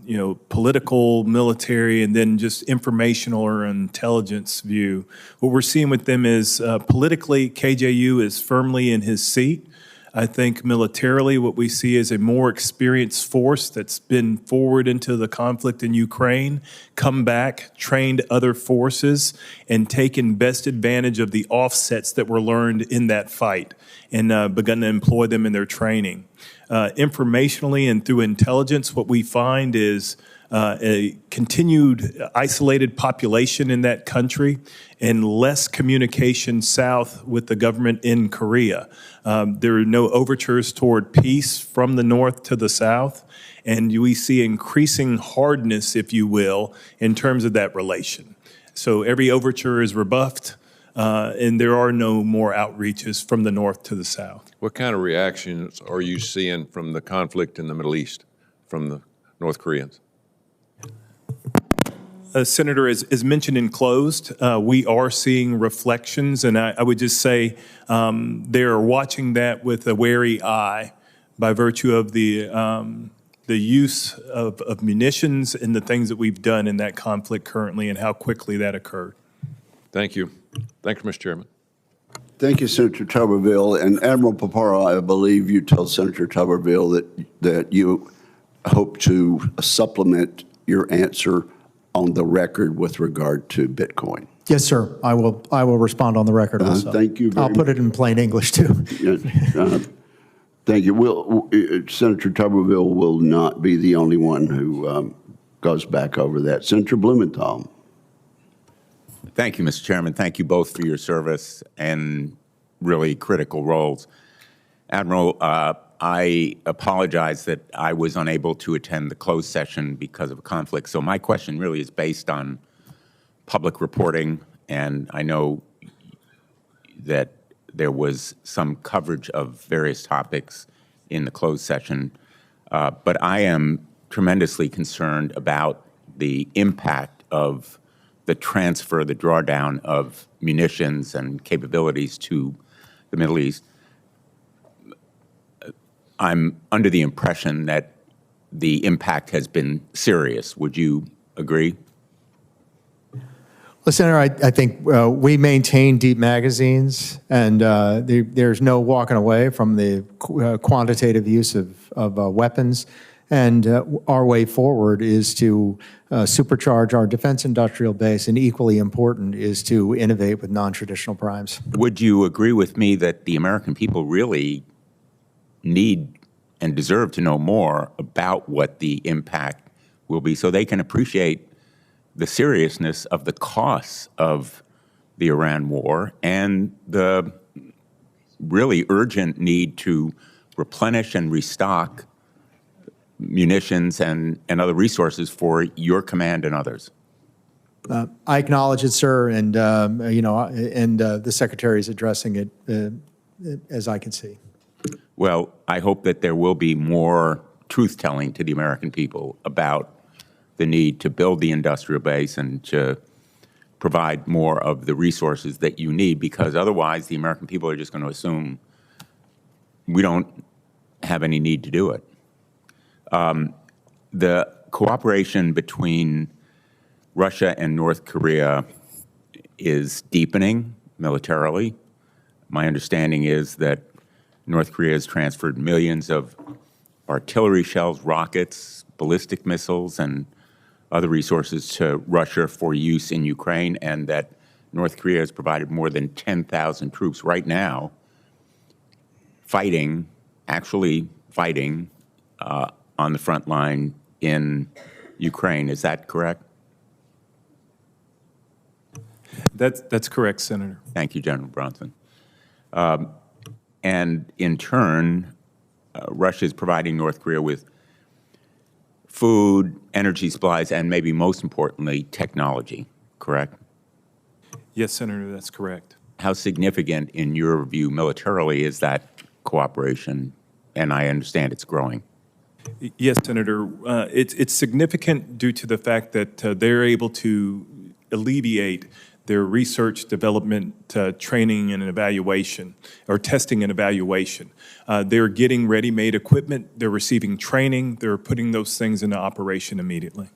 S9: political, military, and then just informational or intelligence view, what we're seeing with them is politically, KJU is firmly in his seat. I think militarily, what we see is a more experienced force that's been forward into the conflict in Ukraine, come back, trained other forces, and taken best advantage of the offsets that were learned in that fight and begun to employ them in their training. Informationally and through intelligence, what we find is a continued isolated population in that country and less communication south with the government in Korea. There are no overtures toward peace from the north to the south, and we see increasing hardness, if you will, in terms of that relation. So every overture is rebuffed, and there are no more outreaches from the north to the south.
S11: What kind of reactions are you seeing from the conflict in the Middle East, from the North Koreans?
S9: Senator, as mentioned in closed, we are seeing reflections, and I would just say they're watching that with a wary eye by virtue of the use of munitions and the things that we've done in that conflict currently and how quickly that occurred.
S11: Thank you. Thank you, Mr. Chairman.
S7: Thank you, Senator Tuberville. And Admiral Paparo, I believe you told Senator Tuberville that you hope to supplement your answer on the record with regard to Bitcoin.
S2: Yes, sir. I will respond on the record also.
S7: Thank you very
S2: I'll put it in plain English, too.
S7: Thank you. Senator Tuberville will not be the only one who goes back over that. Senator Blumenthal.
S12: Thank you, Mr. Chairman. Thank you both for your service and really critical roles. Admiral, I apologize that I was unable to attend the closed session because of a conflict. So my question really is based on public reporting, and I know that there was some coverage of various topics in the closed session, but I am tremendously concerned about the impact of the transfer, the drawdown of munitions and capabilities to the Middle East. I'm under the impression that the impact has been serious. Would you agree?
S2: Well, Senator, I think we maintain deep magazines, and there's no walking away from the quantitative use of weapons. And our way forward is to supercharge our defense industrial base, and equally important is to innovate with non-traditional primes.
S12: Would you agree with me that the American people really need and deserve to know more about what the impact will be so they can appreciate the seriousness of the costs of the Iran war and the really urgent need to replenish and restock munitions and other resources for your command and others?
S2: I acknowledge it, sir, and the Secretary is addressing it as I can see.
S12: Well, I hope that there will be more truth-telling to the American people about the need to build the industrial base and to provide more of the resources that you need, because otherwise the American people are just going to assume we don't have any need to do it. The cooperation between Russia and North Korea is deepening militarily. My understanding is that North Korea has transferred millions of artillery shells, rockets, ballistic missiles, and other resources to Russia for use in Ukraine, and that North Korea has provided more than 10,000 troops right now actually fighting on the front line in Ukraine. Is that correct?
S9: That's correct, Senator.
S12: Thank you, General Brunson. And in turn, Russia is providing North Korea with food, energy supplies, and maybe most importantly, technology, correct?
S9: Yes, Senator, that's correct.
S12: How significant, in your view, militarily is that cooperation? And I understand it's growing.
S9: Yes, Senator. It's significant due to the fact that they're able to alleviate their research, development, training, and evaluation, or testing and evaluation. They're getting ready-made equipment, they're receiving training, they're putting those things into operation immediately.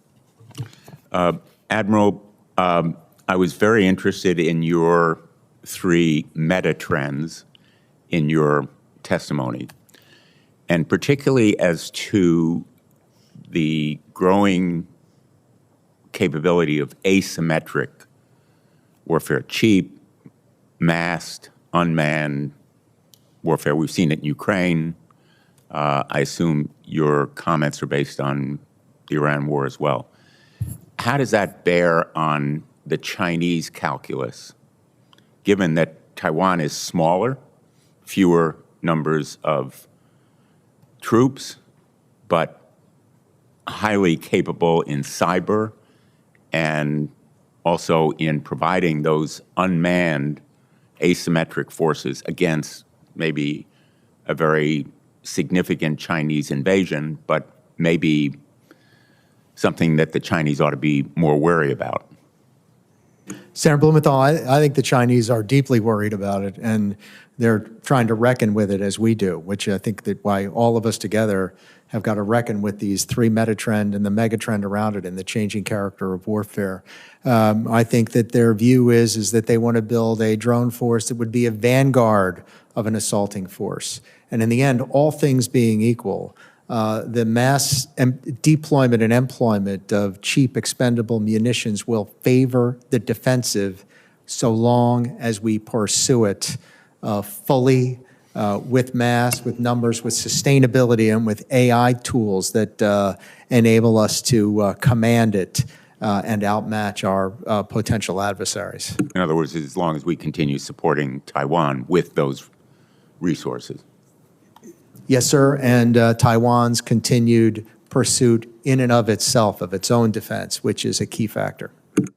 S12: Admiral, I was very interested in your 3 meta trends in your testimony, and particularly as to the growing capability of asymmetric warfare, cheap, masked, unmanned warfare. We've seen it in Ukraine. I assume your comments are based on the Iran war as well. How does that bear on the Chinese calculus, given that Taiwan is smaller, fewer numbers of troops, but highly capable in cyber and also in providing those unmanned asymmetric forces against maybe a very significant Chinese invasion, but maybe something that the Chinese ought to be more wary about?
S2: Senator Blumenthal, I think the Chinese are deeply worried about it, and they're trying to reckon with it as we do, which I think that why all of us together have got to reckon with these three metatrend and the megatrend around it and the changing character of warfare. I think that their view is that they want to build a drone force that would be a vanguard of an assaulting force. And in the end, all things being equal, the mass deployment and employment of cheap expendable munitions will favor the defensive so long as we pursue it fully, with mass, with numbers, with sustainability, and with AI tools that enable us to command it and outmatch our potential adversaries.
S12: In other words, as long as we continue supporting Taiwan with those resources.
S2: Yes, sir, and Taiwan's continued pursuit in and of itself of its own defense, which is a key factor.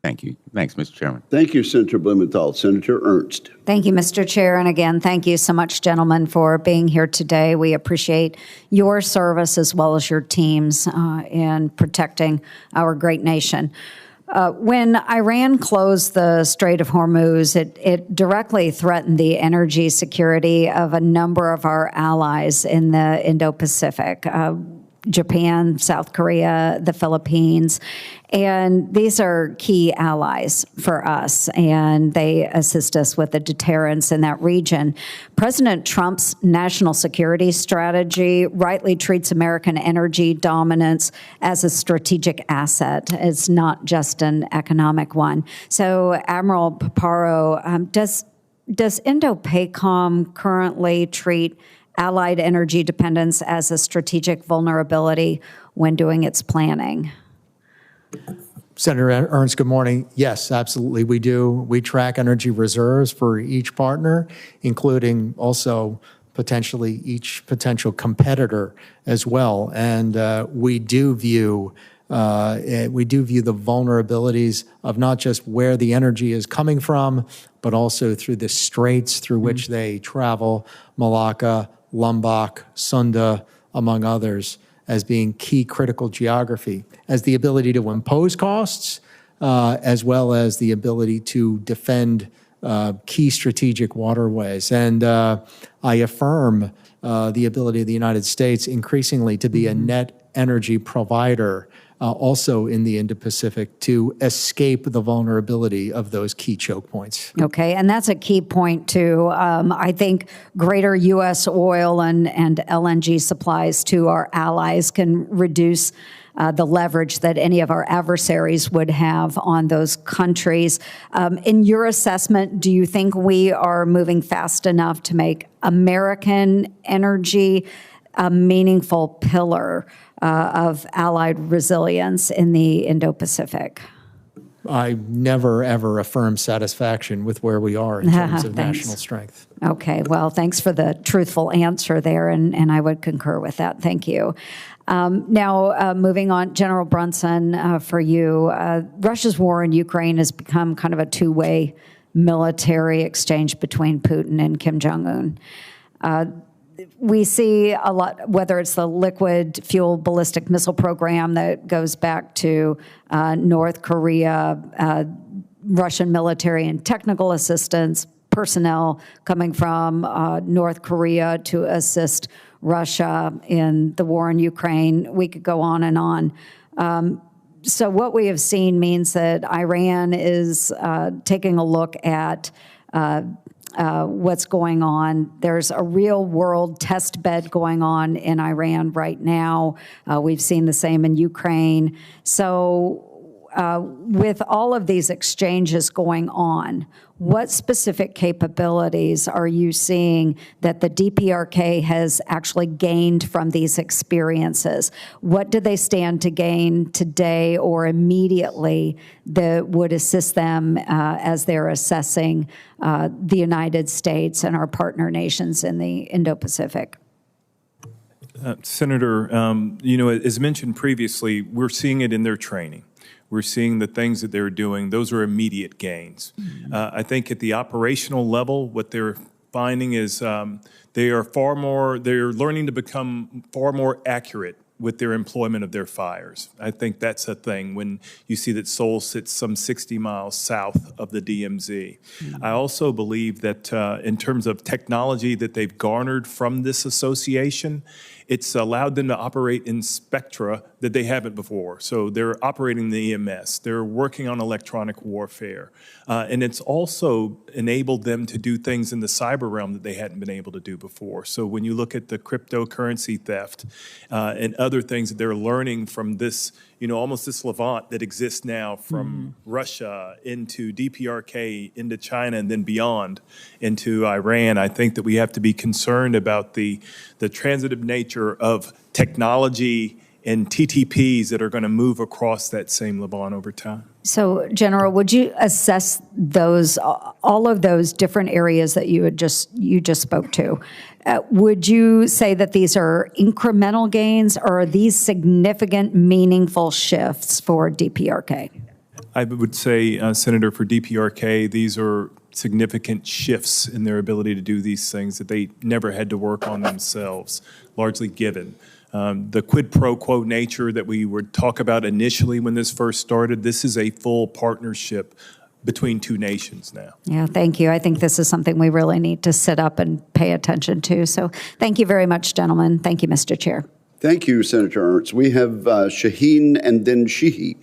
S12: Thank you. Thanks, Mr. Chairman.
S7: Thank you, Senator Blumenthal. Senator Ernst.
S1: Thank you, Mr. Chair. And again, thank you so much, gentlemen, for being here today. We appreciate your service as well as your teams in protecting our great nation. When Iran closed the Strait of Hormuz, it directly threatened the energy security of a number of our allies in the Indo-Pacific. Japan, South Korea, the Philippines, and these are key allies for us, and they assist us with the deterrence in that region. President Trump's national security strategy rightly treats American energy dominance as a strategic asset. It's not just an economic one. So, Admiral Paparo, does Indo-PACOM currently treat Allied energy dependence as a strategic vulnerability when doing its planning?
S2: Senator Ernst, good morning. Yes, absolutely, we do. We track energy reserves for each partner, including also potentially each potential competitor as well. And we do view the vulnerabilities of not just where the energy is coming from, but also through the straits through which they travel, Malacca, Lombok, Sunda, among others, as being key critical geography, as the ability to impose costs, as well as the ability to defend key strategic waterways. And I affirm the ability of the United States increasingly to be a net energy provider, also in the Indo-Pacific, to escape the vulnerability of those key choke points.
S1: Okay, and that's a key point, too. I think greater U.S. oil and LNG supplies to our allies can reduce the leverage that any of our adversaries would have on those countries. In your assessment, do you think we are moving fast enough to make American energy a meaningful pillar of allied resilience in the Indo-Pacific?
S2: I never, ever affirm satisfaction with where we are in terms of national strength.
S1: Okay, well, thanks for the truthful answer there, and I would concur with that. Thank you. Now, moving on, General Brunson, for you, Russia's war in Ukraine has become kind of a two-way military exchange between Putin and Kim Jong-un. We see a lot, whether it's the liquid fuel ballistic missile program that goes back to North Korea, Russian military and technical assistance, personnel coming from North Korea to assist Russia in the war in Ukraine. We could go on and on. So what we have seen means that Iran is taking a look at what's going on. There's a real world test bed going on in Iran right now. We've seen the same in Ukraine. So with all of these exchanges going on, what specific capabilities are you seeing that the DPRK has actually gained from these experiences? What do they stand to gain today or immediately that would assist them as they're assessing the United States and our partner nations in the Indo-Pacific?
S9: Senator, as mentioned previously, we're seeing it in their training. We're seeing the things that they're doing. Those are immediate gains. I think at the operational level, what they're finding is they're learning to become far more accurate with their employment of their fires. I think that's a thing when you see that Seoul sits some 60 miles south of the DMZ. I also believe that in terms of technology that they've garnered from this association, it's allowed them to operate in spectra that they haven't before. So they're operating the EMS, they're working on electronic warfare, and it's also enabled them to do things in the cyber realm that they hadn't been able to do before. So when you look at the cryptocurrency theft and other things that they're learning from this, almost this Levant that exists now from Russia into DPRK, into China, and then beyond into Iran, I think that we have to be concerned about the transitive nature of technology and TTPs that are going to move across that same Levant over time.
S1: So, General, would you assess all of those different areas that you just spoke to? Would you say that these are incremental gains, or are these significant, meaningful shifts for DPRK?
S9: I would say, Senator, for DPRK, these are significant shifts in their ability to do these things that they never had to work on themselves, largely given. The quid pro quo nature that we would talk about initially when this first started, this is a full partnership between two nations now.
S1: Yeah, thank you. I think this is something we really need to sit up and pay attention to. So thank you very much, gentlemen. Thank you, Mr. Chair.
S7: Thank you, Senator Ernst. We have Shaheen and then Sheehy.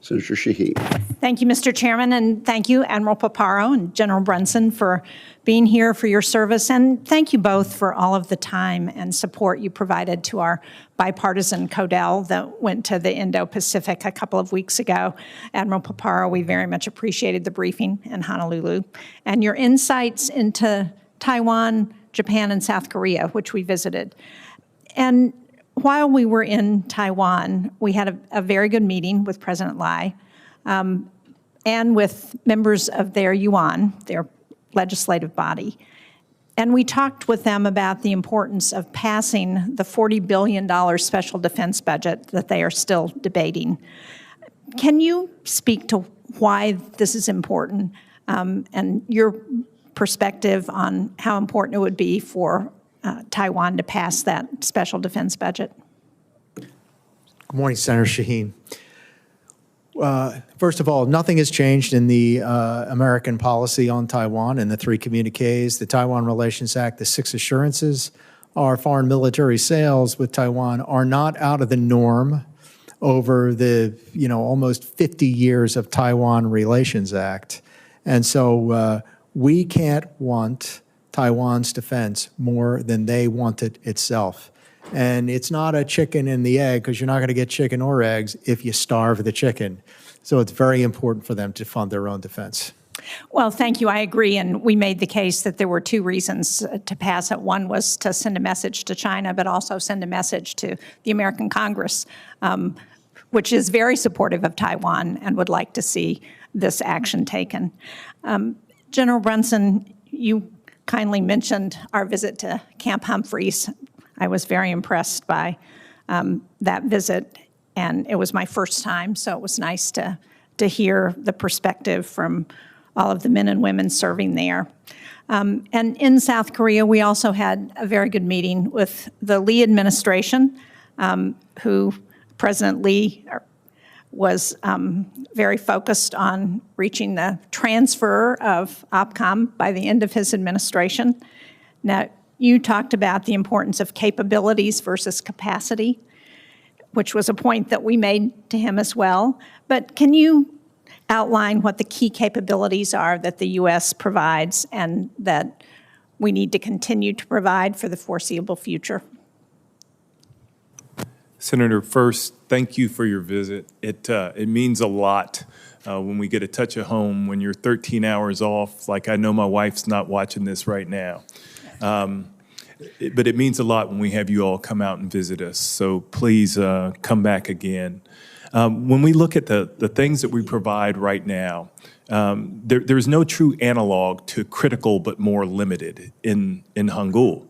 S7: Senator Sheehy.
S13: Thank you, Mr. Chairman, and thank you, Admiral Paparo and General Brunson, for being here, for your service, and thank you both for all of the time and support you provided to our bipartisan CODEL that went to the Indo-Pacific a couple of weeks ago. Admiral Paparo, we very much appreciated the briefing in Honolulu and your insights into Taiwan, Japan, and South Korea, which we visited. And while we were in Taiwan, we had a very good meeting with President Lai and with members of their yuan, their legislative body. And we talked with them about the importance of passing the $40 billion special defense budget that they are still debating. Can you speak to why this is important and your perspective on how important it would be for Taiwan to pass that special defense budget?
S2: Good morning, Senator Shaheen. First of all, nothing has changed in the American policy on Taiwan and the 3 communiques, the Taiwan Relations Act, the 6 assurances. Our foreign military sales with Taiwan are not out of the norm over the, almost 50 years of Taiwan Relations Act. And so we can't want Taiwan's defense more than they want it itself. And it's not a chicken and the egg, because you're not going to get chicken or eggs if you starve the chicken. So it's very important for them to fund their own defense.
S13: Well, thank you. I agree. And we made the case that there were 2 reasons to pass it. One was to send a message to China, but also send a message to the American Congress, which is very supportive of Taiwan and would like to see this action taken. General Brunson, you kindly mentioned our visit to Camp Humphreys. I was very impressed by that visit, and it was my first time, so it was nice to hear the perspective from all of the men and women serving there. And in South Korea, we also had a very good meeting with the Lee administration, who President Lee was very focused on reaching the transfer of OPCOM by the end of his administration. Now, you talked about the importance of capabilities versus capacity, which was a point that we made to him as well. But can you outline what the key capabilities are that the U.S. provides and that we need to continue to provide for the foreseeable future?
S9: Senator, first, thank you for your visit. It means a lot when we get a touch of home when you're 13 hours off, like I know my wife's not watching this right now. But it means a lot when we have you all come out and visit us. So please come back again. When we look at the things that we provide right now, there's no true analog to critical but more limited in Hangul.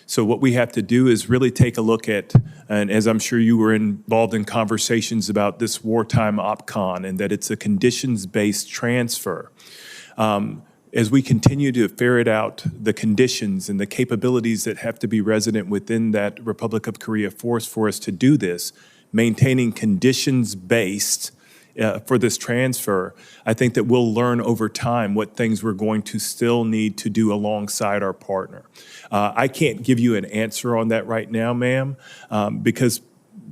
S9: So what we have to do is really take a look at, and as I'm sure you were involved in conversations about this wartime OPCON and that it's a conditions-based transfer. as we continue to ferret out the conditions and the capabilities that have to be resident within that Republic of Korea force for us to do this, maintaining conditions-based for this transfer, I think that we'll learn over time what things we're going to still need to do alongside our partner. I can't give you an answer on that right now, ma'am, because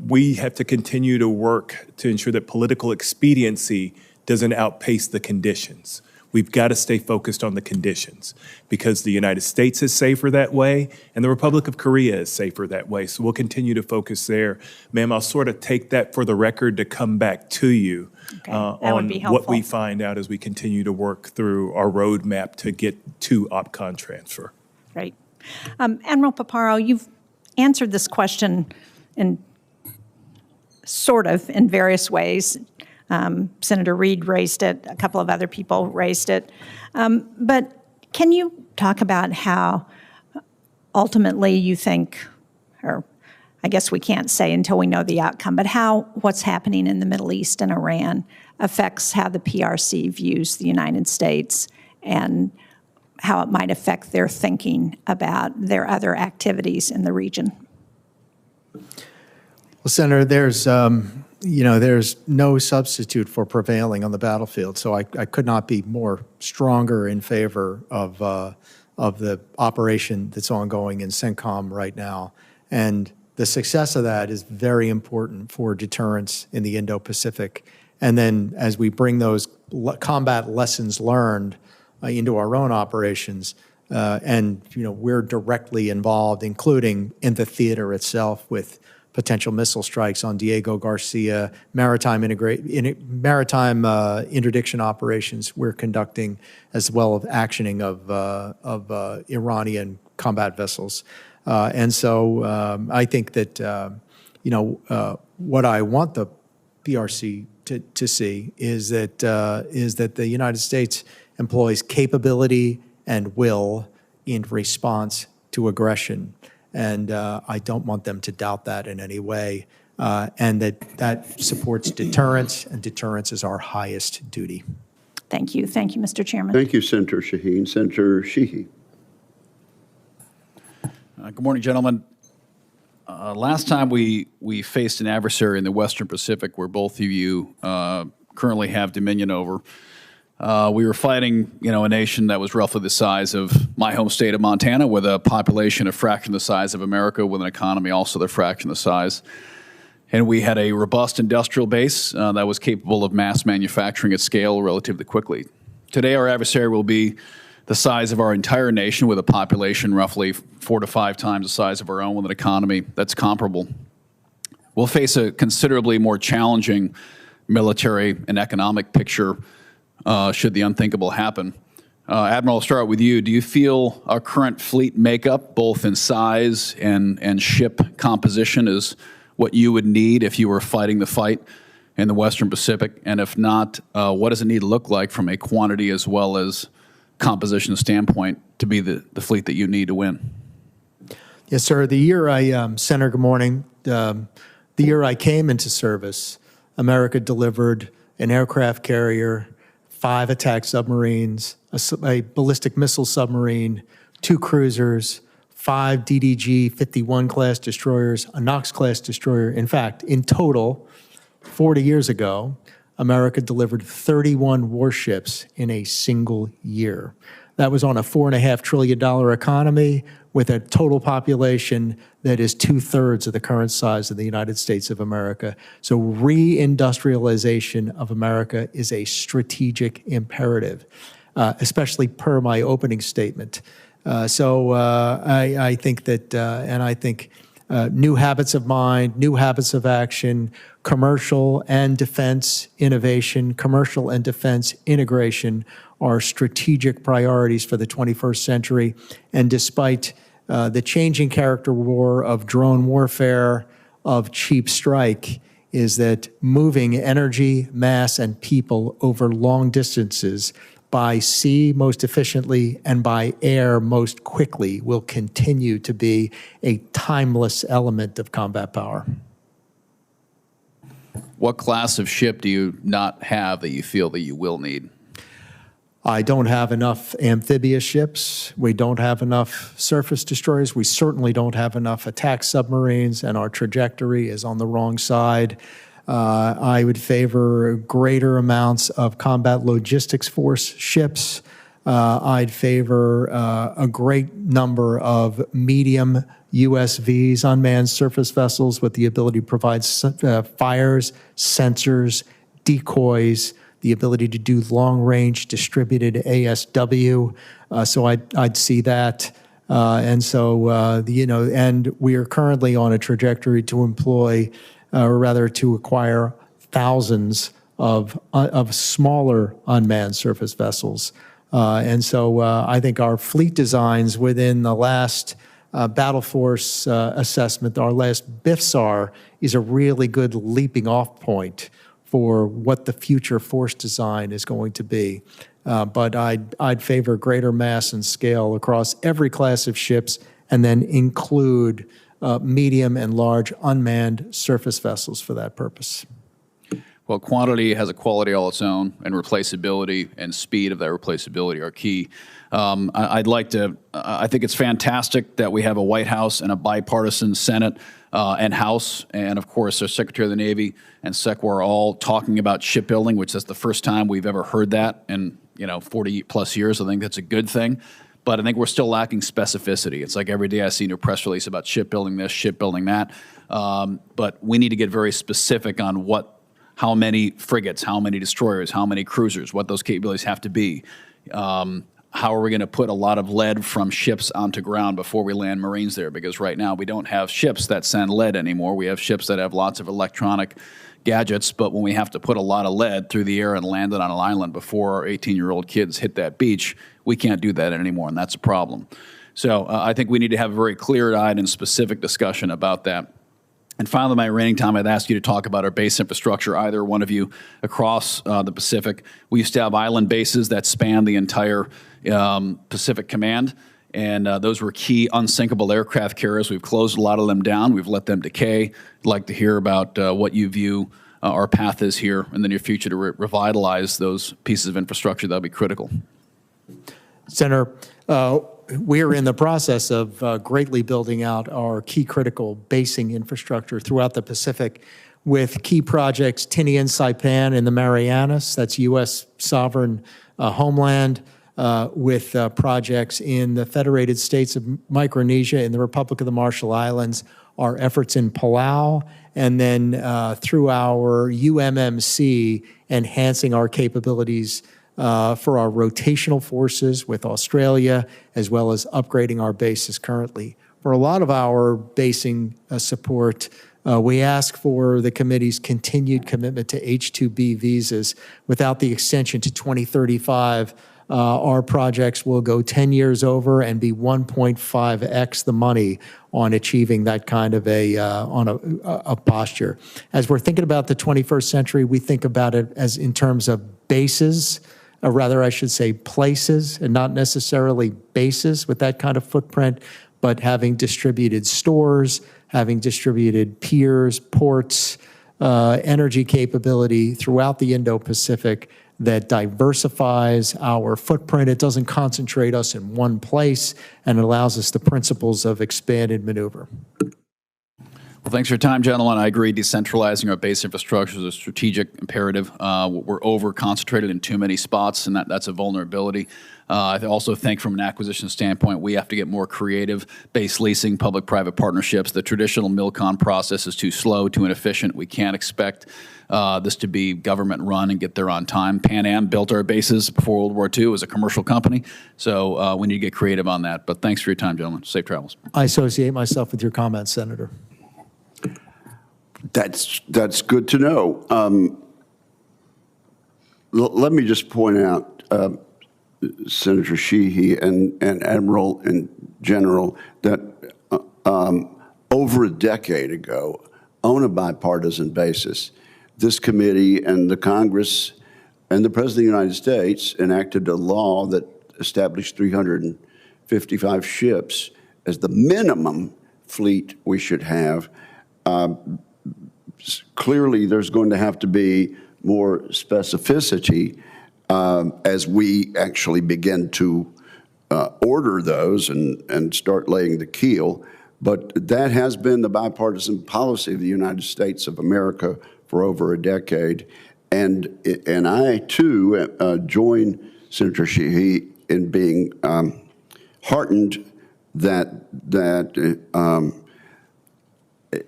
S9: we have to continue to work to ensure that political expediency doesn't outpace the conditions. We've got to stay focused on the conditions because the United States is safer that way and the Republic of Korea is safer that way. So we'll continue to focus there. Ma'am, I'll sort of take that for the record to come back to you on what we find out as we continue to work through our roadmap to get to OPCON transfer.
S13: Great. Admiral Paparo, you've answered this question in sort of in various ways. Senator Reid raised it, a couple of other people raised it. But can you talk about how ultimately you think, or I guess we can't say until we know the outcome, but how what's happening in the Middle East and Iran affects how the PRC views the United States and how it might affect their thinking about their other activities in the region?
S2: Well, Senator, there's no substitute for prevailing on the battlefield. So I could not be more stronger in favor of the operation that's ongoing in CENTCOM right now. And the success of that is very important for deterrence in the Indo-Pacific. And then as we bring those combat lessons learned into our own operations, and we're directly involved, including in the theater itself with potential missile strikes on Diego Garcia, maritime interdiction operations we're conducting, as well as actioning of Iranian combat vessels. And so I think that what I want the PRC to see is that the United States employs capability and will in response to aggression. And I don't want them to doubt that in any way, and that supports deterrence, and deterrence is our highest duty.
S13: Thank you. Thank you, Mr. Chairman.
S7: Thank you, Senator Shaheen. Senator Sheehy.
S14: Good morning, gentlemen. Last time we faced an adversary in the Western Pacific where both of you currently have dominion over, we were fighting, a nation that was roughly the size of my home state of Montana, with a population a fraction the size of America, with an economy also the fraction the size. And we had a robust industrial base that was capable of mass manufacturing at scale relatively quickly. Today, our adversary will be the size of our entire nation, with a population roughly 4 to 5 times the size of our own, with an economy that's comparable. We'll face a considerably more challenging military and economic picture should the unthinkable happen. Admiral, I'll start with you. Do you feel our current fleet makeup, both in size and ship composition, is what you would need if you were fighting the fight in the Western Pacific? And if not, what does it need to look like from a quantity as well as composition standpoint to be the fleet that you need to win?
S2: Yes, sir. The year Senator, good morning. The year I came into service, America delivered an aircraft carrier, 5 attack submarines, a ballistic missile submarine, 2 cruisers, 5 DDG-51 class destroyers, a Knox class destroyer. In fact, in total, 40 years ago, America delivered 31 warships in a single year. That was on a $4.5 trillion economy with a total population that is 2/3 of the current size of the United States of America. So reindustrialization of America is a strategic imperative, especially per my opening statement. So I think that, and I think new habits of mind, new habits of action, commercial and defense innovation, commercial and defense integration are strategic priorities for the 21st century. And despite the changing character war of drone warfare, of cheap strike, is that moving energy, mass, and people over long distances by sea most efficiently and by air most quickly will continue to be a timeless element of combat power.
S14: What class of ship do you not have that you feel that you will need?
S2: I don't have enough amphibious ships. We don't have enough surface destroyers. We certainly don't have enough attack submarines, and our trajectory is on the wrong side. I would favor greater amounts of combat logistics force ships. I'd favor a great number of medium USVs, unmanned surface vessels with the ability to provide fires, sensors, decoys, the ability to do long-range distributed ASW. So I'd see that. And we are currently on a trajectory to employ, or rather to acquire thousands of smaller unmanned surface vessels. I think our fleet designs within the last Battle Force assessment, our last BIFSAR, is a really good leaping off point for what the future force design is going to be. But I'd favor greater mass and scale across every class of ships, and then include medium and large unmanned surface vessels for that purpose.
S14: Well, quantity has a quality all its own, and replaceability and speed of that replaceability are key. I think it's fantastic that we have a White House and a bipartisan Senate and House, and of course, our Secretary of the Navy and SecWar are all talking about shipbuilding, which is the first time we've ever heard that in 40 plus years. I think that's a good thing. But I think we're still lacking specificity. It's like every day I see a new press release about shipbuilding this, shipbuilding that. But we need to get very specific on how many frigates, how many destroyers, how many cruisers, what those capabilities have to be. How are we going to put a lot of lead from ships onto ground before we land Marines there? Because right now we don't have ships that send lead anymore. We have ships that have lots of electronic gadgets, but when we have to put a lot of lead through the air and land it on an island before our 18-year-old kids hit that beach, we can't do that anymore, and that's a problem. So I think we need to have a very clear-eyed and specific discussion about that. And finally, my remaining time, I'd ask you to talk about our base infrastructure, either one of you across the Pacific. We used to have island bases that spanned the entire Pacific Command, and those were key unsinkable aircraft carriers. We've closed a lot of them down. We've let them decay. I'd like to hear about what you view our path is here in the near future to revitalize those pieces of infrastructure. That would be critical.
S2: Senator, we are in the process of greatly building out our key critical basing infrastructure throughout the Pacific with key projects, Tinian Saipan in the Marianas, that's U.S. sovereign homeland, with projects in the Federated States of Micronesia, in the Republic of the Marshall Islands, our efforts in Palau, and then through our UMMC, enhancing our capabilities for our rotational forces with Australia, as well as upgrading our bases currently. For a lot of our basing support, we ask for the committee's continued commitment to H-2B visas. Without the extension to 2035, our projects will go 10 years over and be 1.5x the money on achieving that kind of a posture. As we're thinking about the 21st century, we think about it as in terms of bases, or rather I should say places, and not necessarily bases with that kind of footprint, but having distributed stores, having distributed piers, ports, energy capability throughout the Indo-Pacific that diversifies our footprint. It doesn't concentrate us in one place, and it allows us the principles of expanded maneuver.
S14: Well, thanks for your time, gentlemen. I agree, decentralizing our base infrastructure is a strategic imperative. We're over-concentrated in too many spots, and that's a vulnerability. I also think from an acquisition standpoint, we have to get more creative. Base leasing, public-private partnerships. The traditional MILCON process is too slow, too inefficient. We can't expect this to be government-run and get there on time. Pan Am built our bases before World War II. It was a commercial company, so we need to get creative on that. But thanks for your time, gentlemen. Safe travels.
S2: I associate myself with your comments, Senator.
S7: That's good to know. Let me just point out, Senator Sheehy and Admiral in general, that over a decade ago, on a bipartisan basis, this committee and the Congress and the President of the United States enacted a law that established 355 ships as the minimum fleet we should have. Clearly, there's going to have to be more specificity as we actually begin to order those and start laying the keel. But that has been the bipartisan policy of the United States of America for over a decade. And I, too, join Senator Sheehy in being heartened that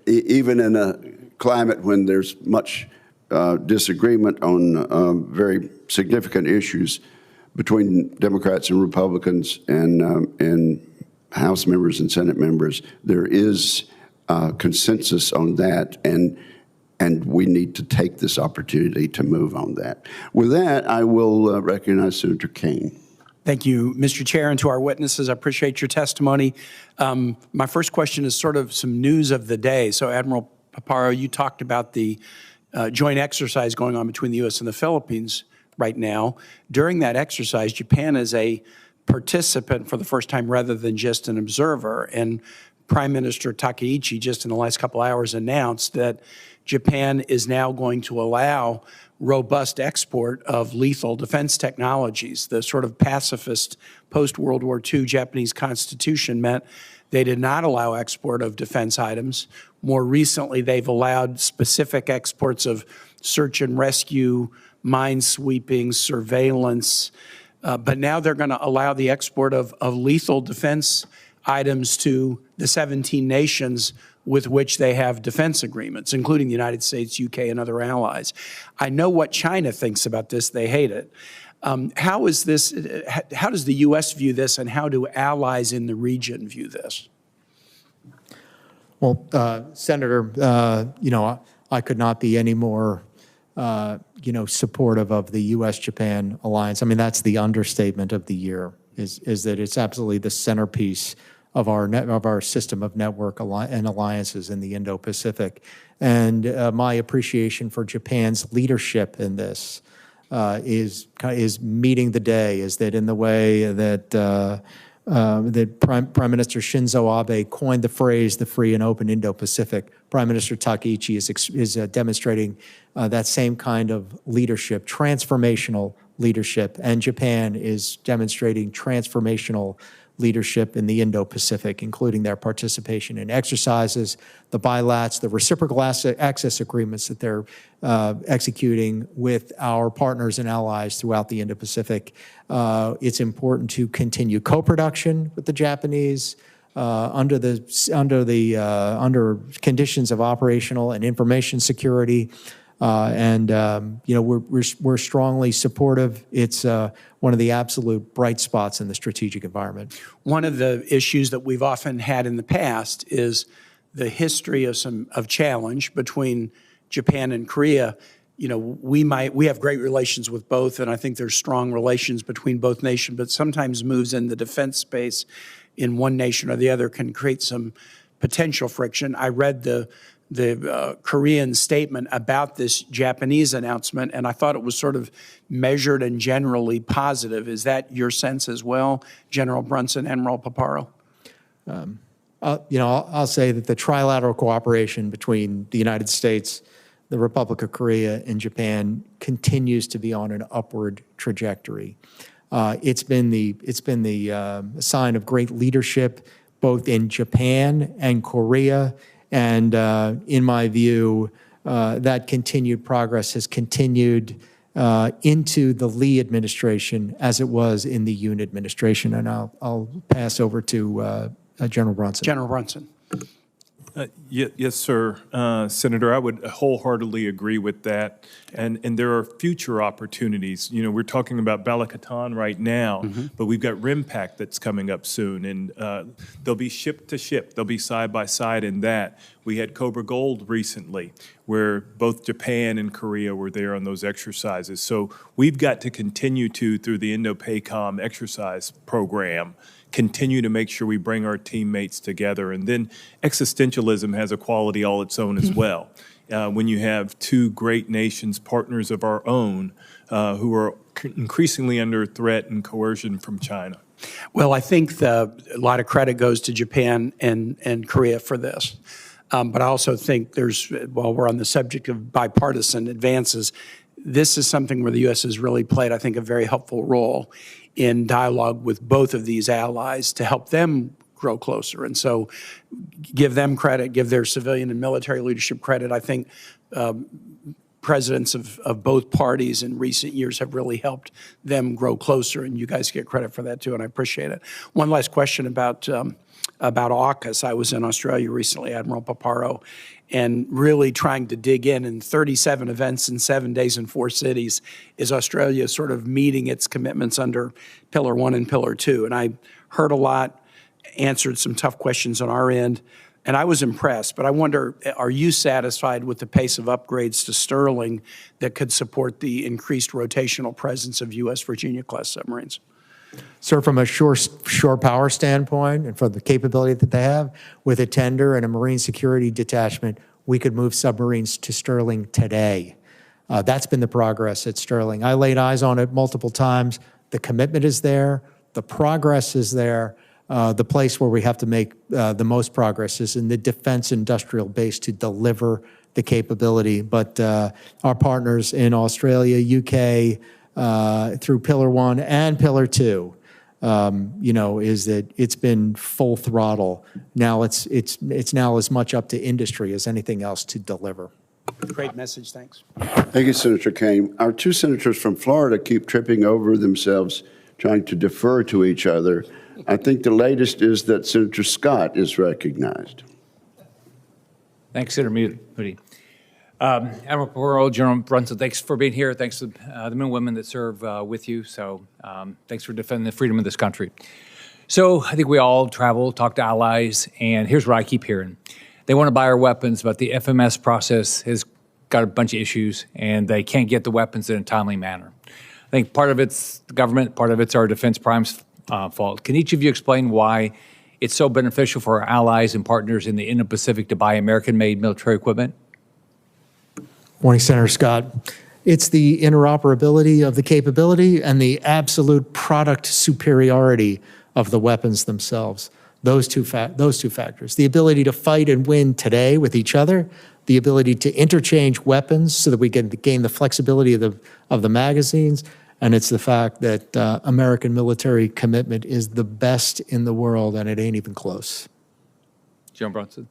S7: even in a climate when there's much disagreement on very significant issues between Democrats and Republicans and House members and Senate members, there is consensus on that, and we need to take this opportunity to move on that. With that, I will recognize Senator Kane.
S4: Thank you, Mr. Chair, and to our witnesses. I appreciate your testimony. My first question is sort of some news of the day. So, Admiral Paparo, you talked about the joint exercise going on between the U.S. and the Philippines right now. During that exercise, Japan is a participant for the first time rather than just an observer. And Prime Minister Takaichi just in the last couple hours announced that Japan is now going to allow robust export of lethal defense technologies. The sort of pacifist post-World War II Japanese constitution meant they did not allow export of defense items. More recently, they've allowed specific exports of search and rescue, minesweeping, surveillance, but now they're going to allow the export of lethal defense items to the 17 nations with which they have defense agreements, including the United States, UK, and other allies. I know what China thinks about this. They hate it. How does the U.S. view this, and how do allies in the region view this?
S2: Well, Senator, I could not be any more, supportive of the U.S.-Japan alliance. I mean, that's the understatement of the year, is that it's absolutely the centerpiece of our system of network and alliances in the Indo-Pacific. And my appreciation for Japan's leadership in this is meeting the day, is that in the way that that Prime Minister Shinzo Abe coined the phrase, the free and open Indo-Pacific. Prime Minister Takaichi is demonstrating that same kind of leadership, transformational leadership, and Japan is demonstrating transformational leadership in the Indo-Pacific, including their participation in exercises, the bilats, the reciprocal access agreements that they're executing with our partners and allies throughout the Indo-Pacific. It's important to continue co-production with the Japanese under conditions of operational and information security. We're strongly supportive. It's one of the absolute bright spots in the strategic environment. One of the issues that we've often had in the past is the history of challenge between Japan and Korea. We have great relations with both, and I think there's strong relations between both nations, but sometimes moves in the defense space in one nation or the other can create some potential friction. I read the Korean statement about this Japanese announcement, and I thought it was sort of measured and generally positive. Is that your sense as well, General Brunson, Admiral Paparo? I'll say that the trilateral cooperation between the United States, the Republic of Korea, and Japan continues to be on an upward trajectory. It's been the sign of great leadership both in Japan and Korea. And in my view, that continued progress has continued into the Lee administration as it was in the Yoon administration. And I'll pass over to General Brunson. General Brunson.
S9: Yes, sir. Senator, I would wholeheartedly agree with that. And there are future opportunities. We're talking about Balikatan right now, but we've got RIMPAC that's coming up soon. And they'll be ship to ship. They'll be side by side in that. We had Cobra Gold recently, where both Japan and Korea were there on those exercises. So we've got to continue through the Indo-PACOM exercise program, continue to make sure we bring our teammates together. And then existentialism has a quality all its own as well. When you have two great nations, partners of our own, who are increasingly under threat and coercion from China.
S4: Well, I think a lot of credit goes to Japan and Korea for this. But I also think while we're on the subject of bipartisan advances, this is something where the U.S. has really played, I think, a very helpful role in dialogue with both of these allies to help them grow closer. And so give them credit, give their civilian and military leadership credit. I think presidents of both parties in recent years have really helped them grow closer, and you guys get credit for that too, and I appreciate it. One last question about AUKUS. I was in Australia recently, Admiral Paparo, and really trying to dig in 37 events in 7 days in 4 cities. Is Australia sort of meeting its commitments under Pillar 1 and Pillar 2? And I heard a lot, answered some tough questions on our end, and I was impressed. But I wonder, are you satisfied with the pace of upgrades to Sterling that could support the increased rotational presence of U.S. Virginia-class submarines?
S2: Sir, from a shore power standpoint and from the capability that they have, with a tender and a marine security detachment, we could move submarines to Sterling today. That's been the progress at Sterling. I laid eyes on it multiple times. The commitment is there. The progress is there. The place where we have to make the most progress is in the defense industrial base to deliver the capability. But our partners in Australia, UK, through Pillar 1 and Pillar 2, is that it's been full throttle. Now it's now as much up to industry as anything else to deliver.
S4: Great message, thanks.
S7: Thank you, Senator Kaine. Our 2 senators from Florida keep tripping over themselves trying to defer to each other. I think the latest is that Senator Scott is recognized.
S15: Thanks, Senator Moody. Admiral Paparo, General Brunson, thanks for being here. Thanks to the men and women that serve with you. So thanks for defending the freedom of this country. So I think we all travel, talk to allies, and here's what I keep hearing. They want to buy our weapons, but the FMS process has got a bunch of issues, and they can't get the weapons in a timely manner. I think part of it's the government, part of it's our defense prime's fault. Can each of you explain why it's so beneficial for our allies and partners in the Indo-Pacific to buy American-made military equipment?
S2: Morning, Senator Scott. It's the interoperability of the capability and the absolute product superiority of the weapons themselves. Those two factors. The ability to fight and win today with each other, the ability to interchange weapons so that we can gain the flexibility of the magazines, and it's the fact that American military commitment is the best in the world, and it ain't even close.
S15: General Brunson.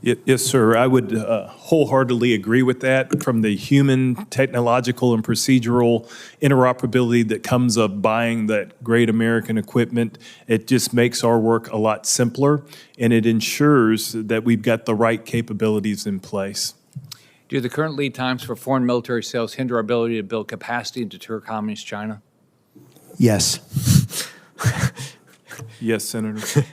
S9: Yes, sir. I would wholeheartedly agree with that. From the human, technological, and procedural interoperability that comes of buying that great American equipment, it just makes our work a lot simpler, and it ensures that we've got the right capabilities in place.
S15: Do the current lead times for foreign military sales hinder our ability to build capacity and deter Communist China?
S2: Yes.
S9: Yes, Senator.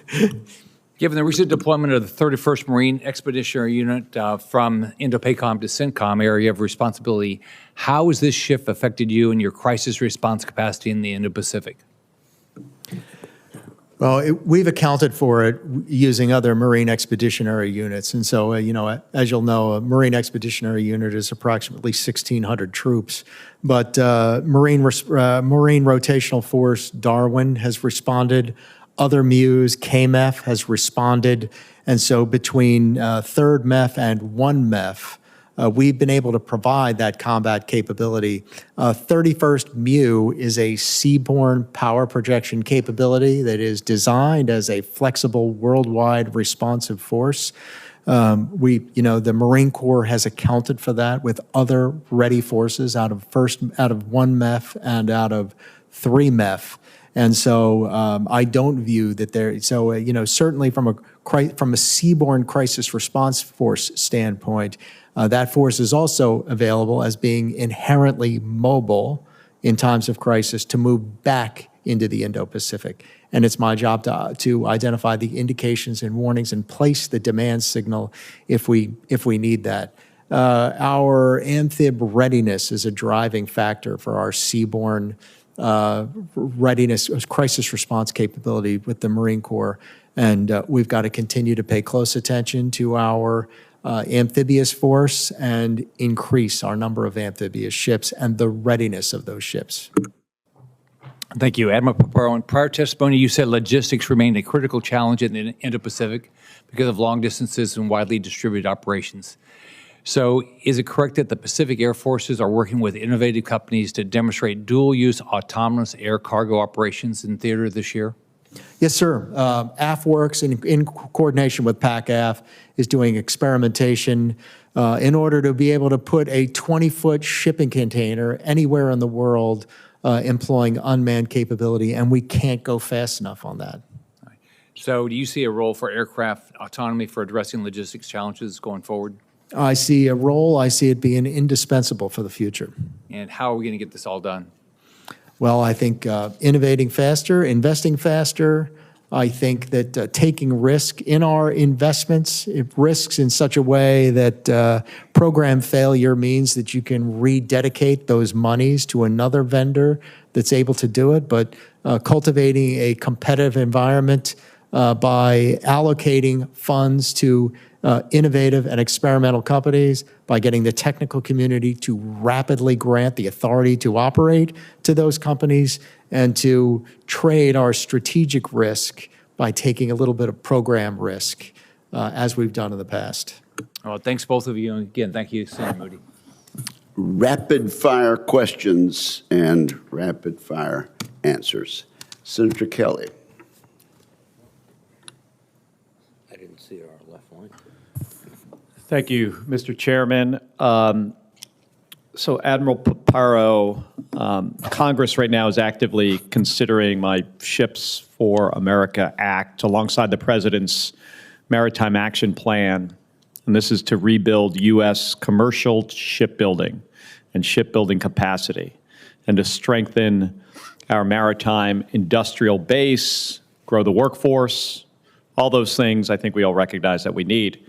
S15: Given the recent deployment of the 31st Marine Expeditionary Unit from Indo-PACOM to CENTCOM area of responsibility, how has this shift affected you and your crisis response capacity in the Indo-Pacific?
S2: Well, we've accounted for it using other Marine Expeditionary Units. And so, as you'll know, a Marine Expeditionary Unit is approximately 1,600 troops. But Marine Rotational Force Darwin has responded. Other MUs, KMEF has responded. And so between 3rd MEF and 1 MEF, we've been able to provide that combat capability. 31st MU is a seaborne power projection capability that is designed as a flexible, worldwide responsive force. The Marine Corps has accounted for that with other ready forces out of 1 MEF and out of 3 MEF. And so I don't view that there, certainly from a seaborne crisis response force standpoint, that force is also available as being inherently mobile in times of crisis to move back into the Indo-Pacific. And it's my job to identify the indications and warnings and place the demand signal if we need that. Our amphib readiness is a driving factor for our seaborne readiness, crisis response capability with the Marine Corps. And we've got to continue to pay close attention to our amphibious force and increase our number of amphibious ships and the readiness of those ships.
S15: Thank you. Admiral Paparo, in prior testimony, you said logistics remained a critical challenge in the Indo-Pacific because of long distances and widely distributed operations. So is it correct that the Pacific Air Forces are working with innovative companies to demonstrate dual-use autonomous air cargo operations in theater this year?
S2: Yes, sir. AFWorks, in coordination with PACAF, is doing experimentation in order to be able to put a 20-foot shipping container anywhere in the world employing unmanned capability, and we can't go fast enough on that.
S15: So do you see a role for aircraft autonomy for addressing logistics challenges going forward?
S2: I see a role. I see it being indispensable for the future.
S15: And how are we going to get this all done?
S2: Well, I think innovating faster, investing faster. I think that taking risk in our investments, risks in such a way that program failure means that you can rededicate those monies to another vendor that's able to do it, but cultivating a competitive environment by allocating funds to innovative and experimental companies, by getting the technical community to rapidly grant the authority to operate to those companies, and to trade our strategic risk by taking a little bit of program risk, as we've done in the past.
S15: Well, thanks both of you. And again, thank you, Senator Moody.
S7: Rapid fire questions and rapid fire answers. Senator Kelly.
S8: I didn't see our left line.
S6: Thank you, Mr. Chairman. So Admiral Paparo, Congress right now is actively considering my Ships for America Act alongside the President's Maritime Action Plan. And this is to rebuild U.S. commercial shipbuilding and shipbuilding capacity, and to strengthen our maritime industrial base, grow the workforce, all those things I think we all recognize that we need.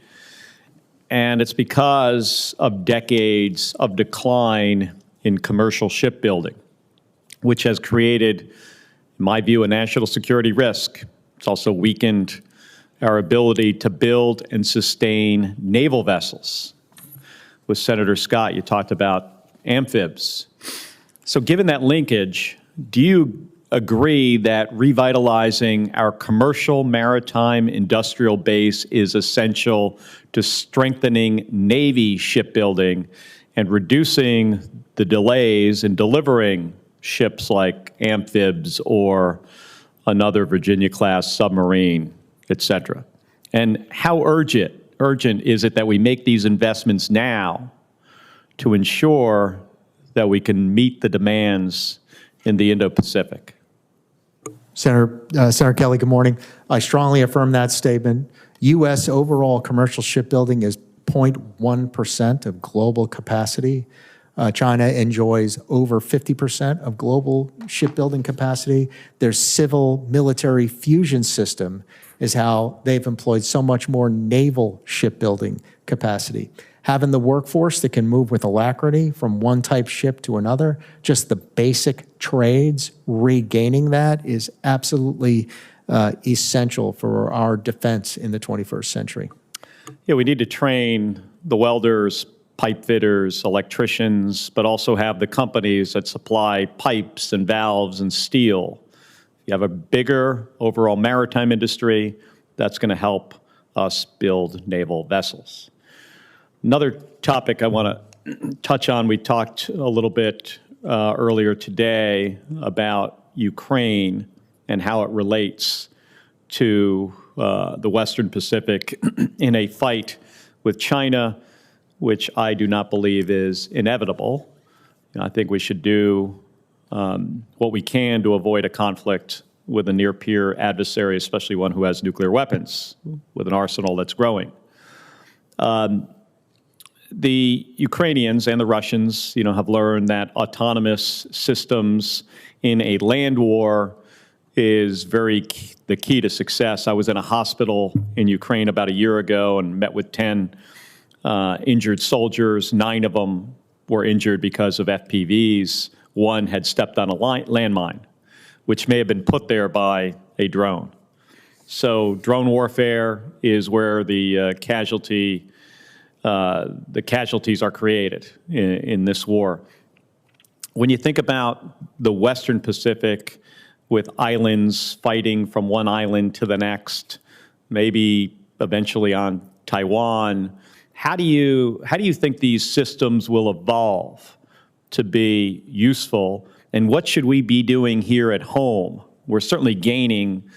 S6: And it's because of decades of decline in commercial shipbuilding, which has created, in my view, a national security risk. It's also weakened our ability to build and sustain naval vessels. With Senator Scott, you talked about amphibs. So given that linkage, do you agree that revitalizing our commercial maritime industrial base is essential to strengthening Navy shipbuilding and reducing the delays in delivering ships like amphibs or another Virginia-class submarine, et cetera? And how urgent is it that we make these investments now to ensure that we can meet the demands in the Indo-Pacific?
S2: Senator Kelly, good morning. I strongly affirm that statement. U.S. overall commercial shipbuilding is 0.1% of global capacity. China enjoys over 50% of global shipbuilding capacity. Their civil military fusion system is how they've employed so much more naval shipbuilding capacity. Having the workforce that can move with alacrity from one type ship to another, just the basic trades, regaining that is absolutely essential for our defense in the 21st century.
S6: Yeah, we need to train the welders, pipe fitters, electricians, but also have the companies that supply pipes and valves and steel. You have a bigger overall maritime industry that's going to help us build naval vessels. Another topic I want to touch on, we talked a little bit earlier today about Ukraine and how it relates to the Western Pacific in a fight with China, which I do not believe is inevitable. I think we should do what we can to avoid a conflict with a near-peer adversary, especially one who has nuclear weapons, with an arsenal that's growing. The Ukrainians and the Russians, have learned that autonomous systems in a land war is the key to success. I was in a hospital in Ukraine about a year ago and met with 10 injured soldiers. 9 of them were injured because of FPVs. 1 had stepped on a landmine, which may have been put there by a drone. So drone warfare is where the casualties are created in this war. When you think about the Western Pacific with islands fighting from one island to the next, maybe eventually on Taiwan, How do you think these systems will evolve to be useful, and what should we be doing here at home? We're certainly gaining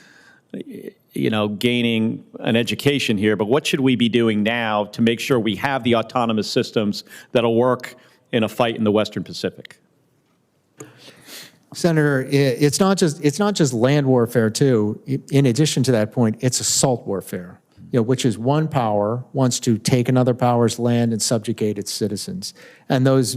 S6: an education here, but what should we be doing now to make sure we have the autonomous systems that'll work in a fight in the Western Pacific?
S2: Senator, it's not just land warfare too. In addition to that point, it's assault warfare, which is one power wants to take another power's land and subjugate its citizens. And those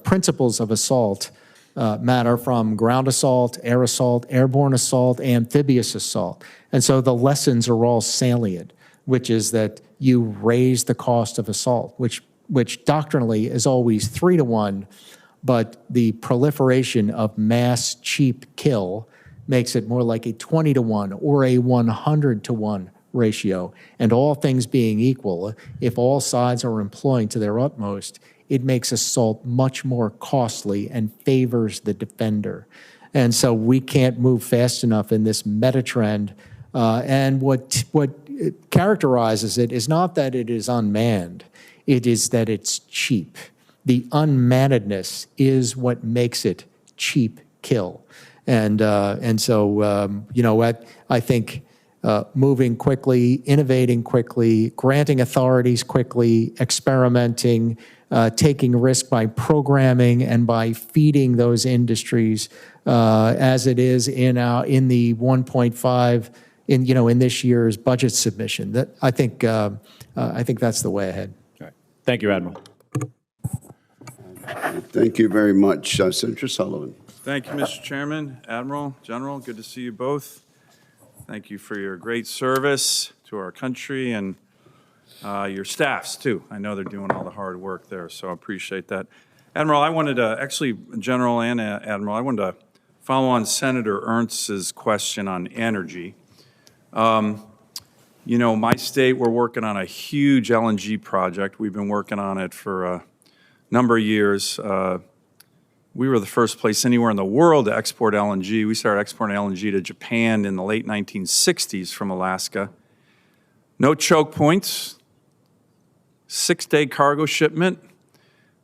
S2: principles of assault matter from ground assault, airborne assault, amphibious assault. And so the lessons are all salient, which is that you raise the cost of assault, which doctrinally is always 3 to 1, but the proliferation of mass cheap kill makes it more like a 20 to 1 or a 100 to 1 ratio. And all things being equal, if all sides are employing to their utmost, it makes assault much more costly and favors the defender. And so we can't move fast enough in this meta trend. And what characterizes it is not that it is unmanned, it is that it's cheap. The unmannedness is what makes it cheap kill. And so, I think moving quickly, innovating quickly, granting authorities quickly, experimenting, taking risk by programming and by feeding those industries, as it is in the 1.5 in this year's budget submission. That I think that's the way ahead.
S6: All right. Thank you, Admiral.
S7: Thank you very much, Senator Sullivan.
S16: Thank you, Mr. Chairman, Admiral, General. Good to see you both. Thank you for your great service to our country and your staffs, too. I know they're doing all the hard work there, so I appreciate that. Admiral, I wanted to, actually, General and Admiral, I wanted to follow on Senator Ernst's question on energy. My state, we're working on a huge LNG project. We've been working on it for a number of years. We were the first place anywhere in the world to export LNG. We started exporting LNG to Japan in the late 1960s from Alaska. No choke points, 6-day cargo shipment.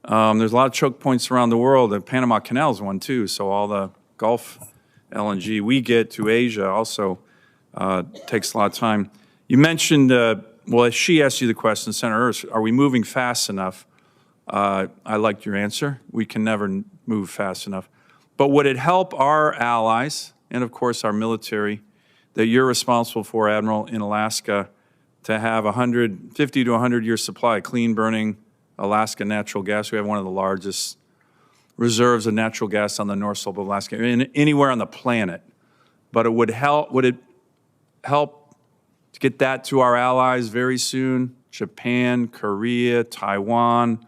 S16: There's a lot of choke points around the world. The Panama Canal is one too, so all the Gulf LNG we get to Asia also takes a lot of time. You mentioned, well, she asked you the question, Senator Ernst, are we moving fast enough? I liked your answer. We can never move fast enough. But would it help our allies, and of course our military, that you're responsible for, Admiral, in Alaska, to have 50 to 100-year supply of clean-burning Alaska natural gas? We have one of the largest reserves of natural gas on the north slope of Alaska, anywhere on the planet. But it would it help to get that to our allies very soon? Japan, Korea, Taiwan,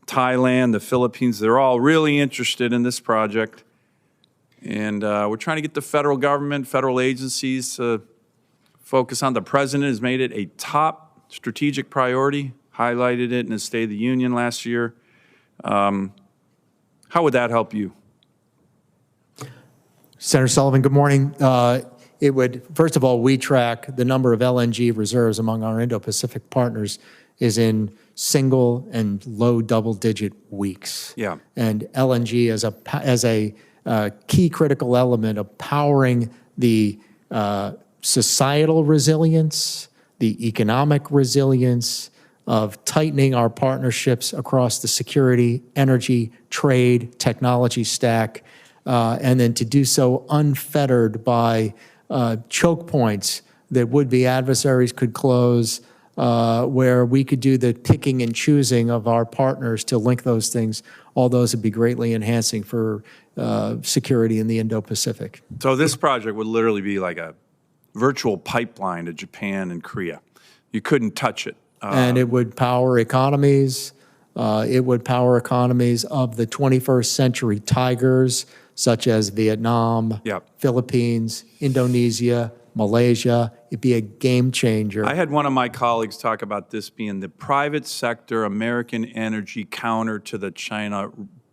S16: Thailand, the Philippines, they're all really interested in this project. And we're trying to get the federal government, federal agencies to focus on. The president has made it a top strategic priority, highlighted it in his State of the Union last year. How would that help you?
S2: Senator Sullivan, good morning. It would, first of all, we track the number of LNG reserves among our Indo-Pacific partners is in single and low double-digit weeks.
S16: Yeah.
S2: And LNG as a key critical element of powering the societal resilience, the economic resilience, of tightening our partnerships across the security, energy, trade, technology stack, and then to do so unfettered by choke points that would-be adversaries could close, where we could do the picking and choosing of our partners to link those things. All those would be greatly enhancing for security in the Indo-Pacific.
S16: So this project would literally be like a virtual pipeline to Japan and Korea. You couldn't touch it.
S2: And it would power economies. It would power economies of the 21st century tigers, such as Vietnam, Philippines, Indonesia, Malaysia. It'd be a game changer.
S16: I had one of my colleagues talk about this being the private sector American energy counter to the China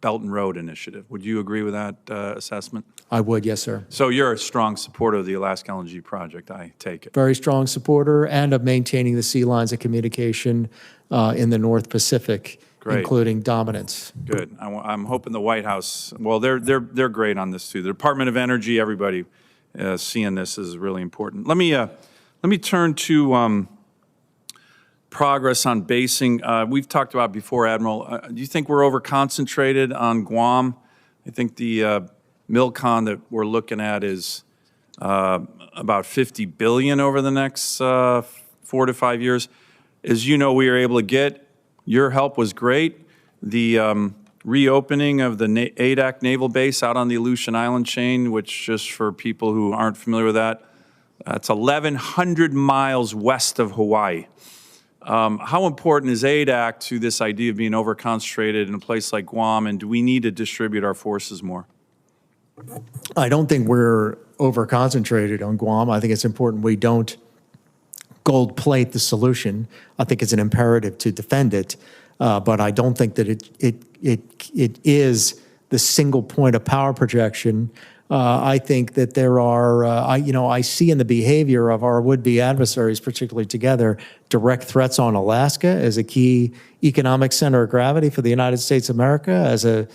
S16: Belt and Road Initiative. Would you agree with that assessment?
S2: I would, yes, sir.
S16: So you're a strong supporter of the Alaska LNG project, I take it.
S2: Very strong supporter, and of maintaining the sea lines of communication in the North Pacific,
S16: Great.
S2: including dominance.
S16: Good. I'm hoping the White House, well, they're great on this too. The Department of Energy, everybody seeing this is really important. Let me turn to progress on basing. We've talked about before, Admiral. Do you think we're over-concentrated on Guam? I think the MILCON that we're looking at is about $50 billion over the next 4 to 5 years. As you know, we were able to get, your help was great. The reopening of the ADAC naval base out on the Aleutian Island chain, which just for people who aren't familiar with that, it's 1,100 miles west of Hawaii. How important is ADAC to this idea of being over-concentrated in a place like Guam, and do we need to distribute our forces more?
S2: I don't think we're over-concentrated on Guam. I think it's important we don't gold plate the solution. I think it's an imperative to defend it, but I don't think that it is the single point of power projection. I think that there are, I see in the behavior of our would-be adversaries, particularly together, direct threats on Alaska as a key economic center of gravity for the United States of America, as a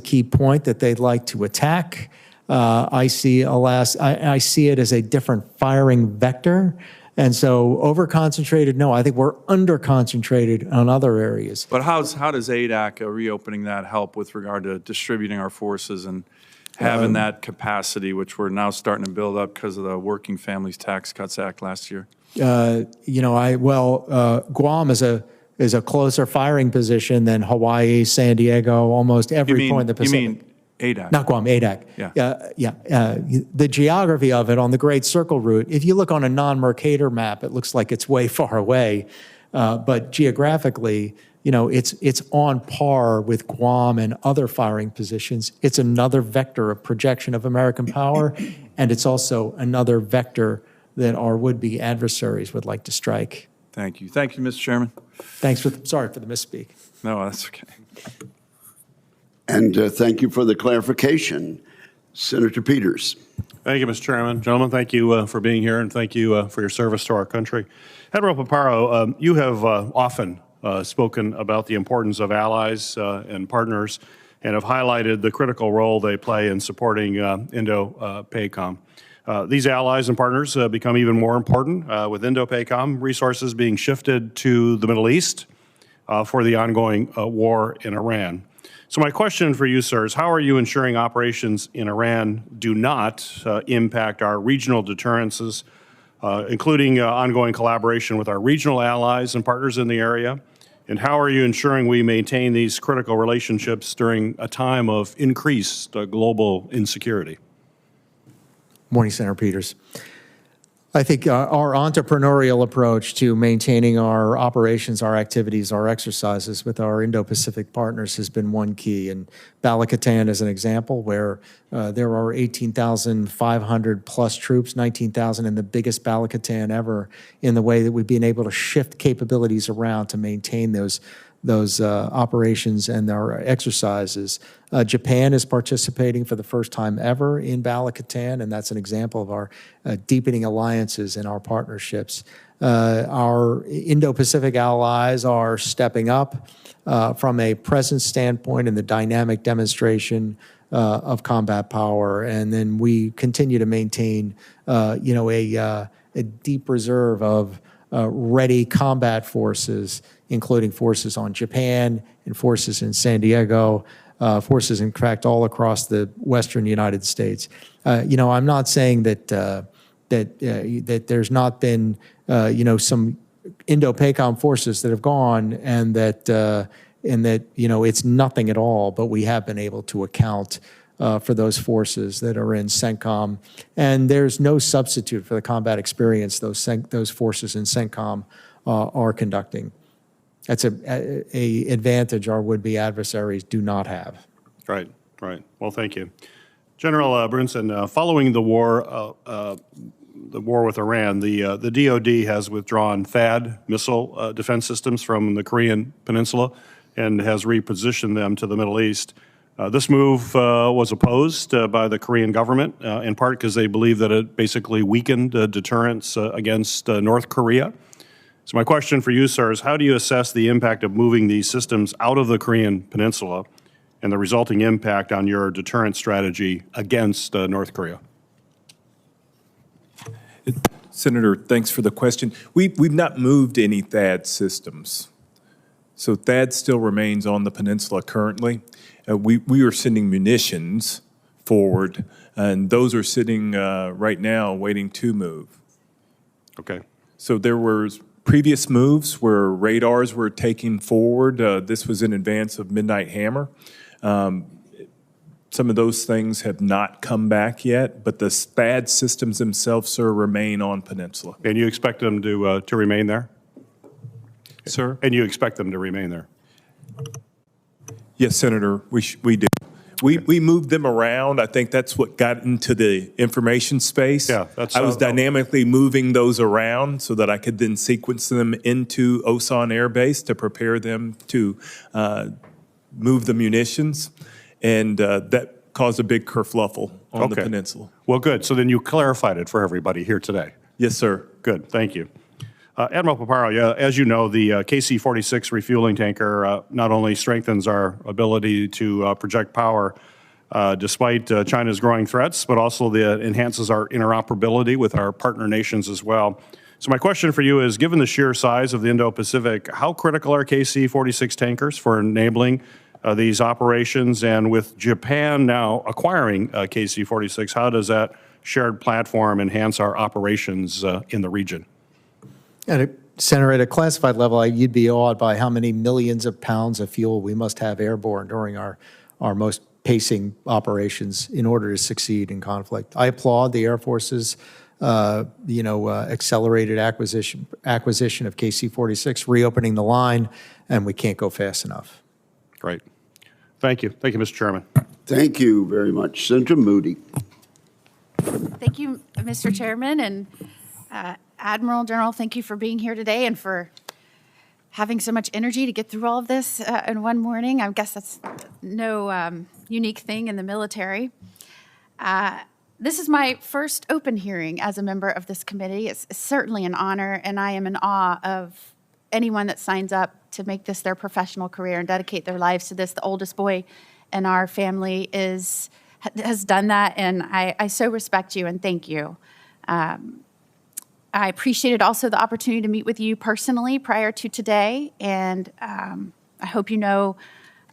S2: key point that they'd like to attack. I see I see it as a different firing vector. And so over-concentrated, no, I think we're under-concentrated on other areas.
S16: But how does ADAC, reopening that, help with regard to distributing our forces and having that capacity, which we're now starting to build up because of the Working Families Tax Cuts Act last year?
S2: Guam is a closer firing position than Hawaii, San Diego, almost every point in the Pacific.
S16: You mean ADAC?
S2: Not Guam, ADAC.
S16: Yeah.
S2: The geography of it on the Great Circle route, if you look on a non-Mercator map, it looks like it's way far away. But geographically, it's on par with Guam and other firing positions. It's another vector of projection of American power, and it's also another vector that our would-be adversaries would like to strike.
S16: Thank you. Thank you, Mr. Chairman.
S2: Sorry for the misspeak.
S16: No, that's okay.
S7: And thank you for the clarification. Senator Peters.
S17: Thank you, Mr. Chairman. Gentlemen, thank you for being here, and thank you for your service to our country. Admiral Paparo, you have often spoken about the importance of allies and partners, and have highlighted the critical role they play in supporting Indo-PACOM. These allies and partners become even more important with Indo-PACOM resources being shifted to the Middle East for the ongoing war in Iran. So my question for you, sir, is how are you ensuring operations in Iran do not impact our regional deterrences, including ongoing collaboration with our regional allies and partners in the area? And how are you ensuring we maintain these critical relationships during a time of increased global insecurity?
S2: Morning, Senator Peters. I think our entrepreneurial approach to maintaining our operations, our activities, our exercises with our Indo-Pacific partners has been one key. And Balakatan is an example where there are 18,500 plus troops, 19,000 in the biggest Balakatan ever, in the way that we've been able to shift capabilities around to maintain those operations and our exercises. Japan is participating for the first time ever in Balakatan, and that's an example of our deepening alliances and our partnerships. Our Indo-Pacific allies are stepping up from a presence standpoint in the dynamic demonstration of combat power, and then we continue to maintain, a deep reserve of ready combat forces, including forces on Japan and forces in San Diego, forces, in fact, all across the western United States. I'm not saying that that there's not been, some Indo-PACOM forces that have gone, and that it's nothing at all. But we have been able to account for those forces that are in CENTCOM, and there's no substitute for the combat experience those forces in CENTCOM are conducting. That's a advantage our would-be adversaries do not have.
S17: Right. Well, thank you. General Brunson, following the war with Iran, the DoD has withdrawn THAAD missile defense systems from the Korean Peninsula and has repositioned them to the Middle East. This move was opposed by the Korean government, in part because they believe that it basically weakened deterrence against North Korea. So my question for you, sir, is how do you assess the impact of moving these systems out of the Korean Peninsula and the resulting impact on your deterrence strategy against North Korea?
S9: Senator, thanks for the question. We've not moved any THAAD systems. So THAAD still remains on the peninsula currently. We are sending munitions forward, and those are sitting right now waiting to move.
S17: Okay.
S9: So there were previous moves where radars were taken forward. This was in advance of Midnight Hammer. Some of those things have not come back yet, but the THAAD systems themselves, sir, remain on peninsula.
S17: And you expect them to remain there?
S9: Sir?
S17: And you expect them to remain there?
S9: Yes, Senator, we do. We moved them around. I think that's what got into the information space.
S17: Yeah,
S9: I was dynamically moving those around so that I could then sequence them into Osan Air Base to prepare them to move the munitions, and that caused a big kerfluffle on the peninsula.
S17: Well, good. So then you clarified it for everybody here today.
S9: Yes, sir.
S17: Good. Thank you. Admiral Paparo, yeah, as you know, the KC-46 refueling tanker not only strengthens our ability to project power despite China's growing threats, but also enhances our interoperability with our partner nations as well. So my question for you is, given the sheer size of the Indo-Pacific, how critical are KC-46 tankers for enabling these operations? And with Japan now acquiring KC-46, how does that shared platform enhance our operations in the region?
S2: Senator, at a classified level, you'd be awed by how many millions of pounds of fuel we must have airborne during our most pacing operations in order to succeed in conflict. I applaud the Air Force's accelerated acquisition of KC-46, reopening the line, and we can't go fast enough.
S17: Great. Thank you. Thank you, Mr. Chairman.
S7: Thank you very much. Senator Moody.
S18: Thank you, Mr. Chairman, and Admiral General, thank you for being here today and for having so much energy to get through all of this in one morning. I guess that's no unique thing in the military. This is my first open hearing as a member of this committee. It's certainly an honor, and I am in awe of anyone that signs up to make this their professional career and dedicate their lives to this. The oldest boy in our family has done that, and I so respect you and thank you. I appreciated also the opportunity to meet with you personally prior to today, and I hope you know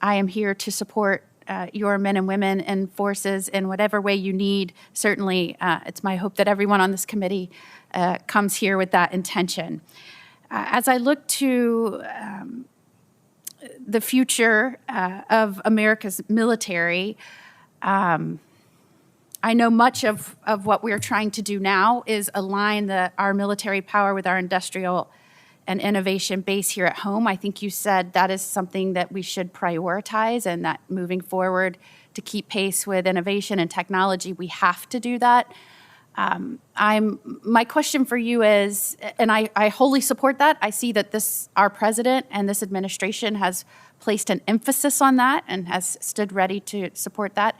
S18: I am here to support your men and women and forces in whatever way you need. Certainly, it's my hope that everyone on this committee comes here with that intention. As I look to the future of America's military, I know much of what we're trying to do now is align our military power with our industrial and innovation base here at home. I think you said that is something that we should prioritize, and that moving forward to keep pace with innovation and technology, we have to do that. My question for you is, and I wholly support that. I see that our president and this administration has placed an emphasis on that and has stood ready to support that.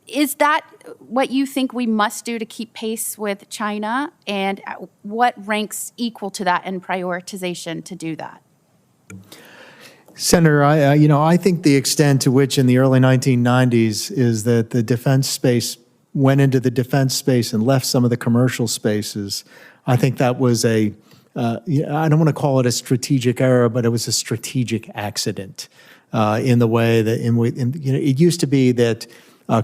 S18: Is that what you think we must do to keep pace with China? And what ranks equal to that in prioritization to do that?
S2: Senator, I think the extent to which in the early 1990s is that the defense space went into the defense space and left some of the commercial spaces. I think that was I don't want to call it a strategic error, but it was a strategic accident in the way that it used to be that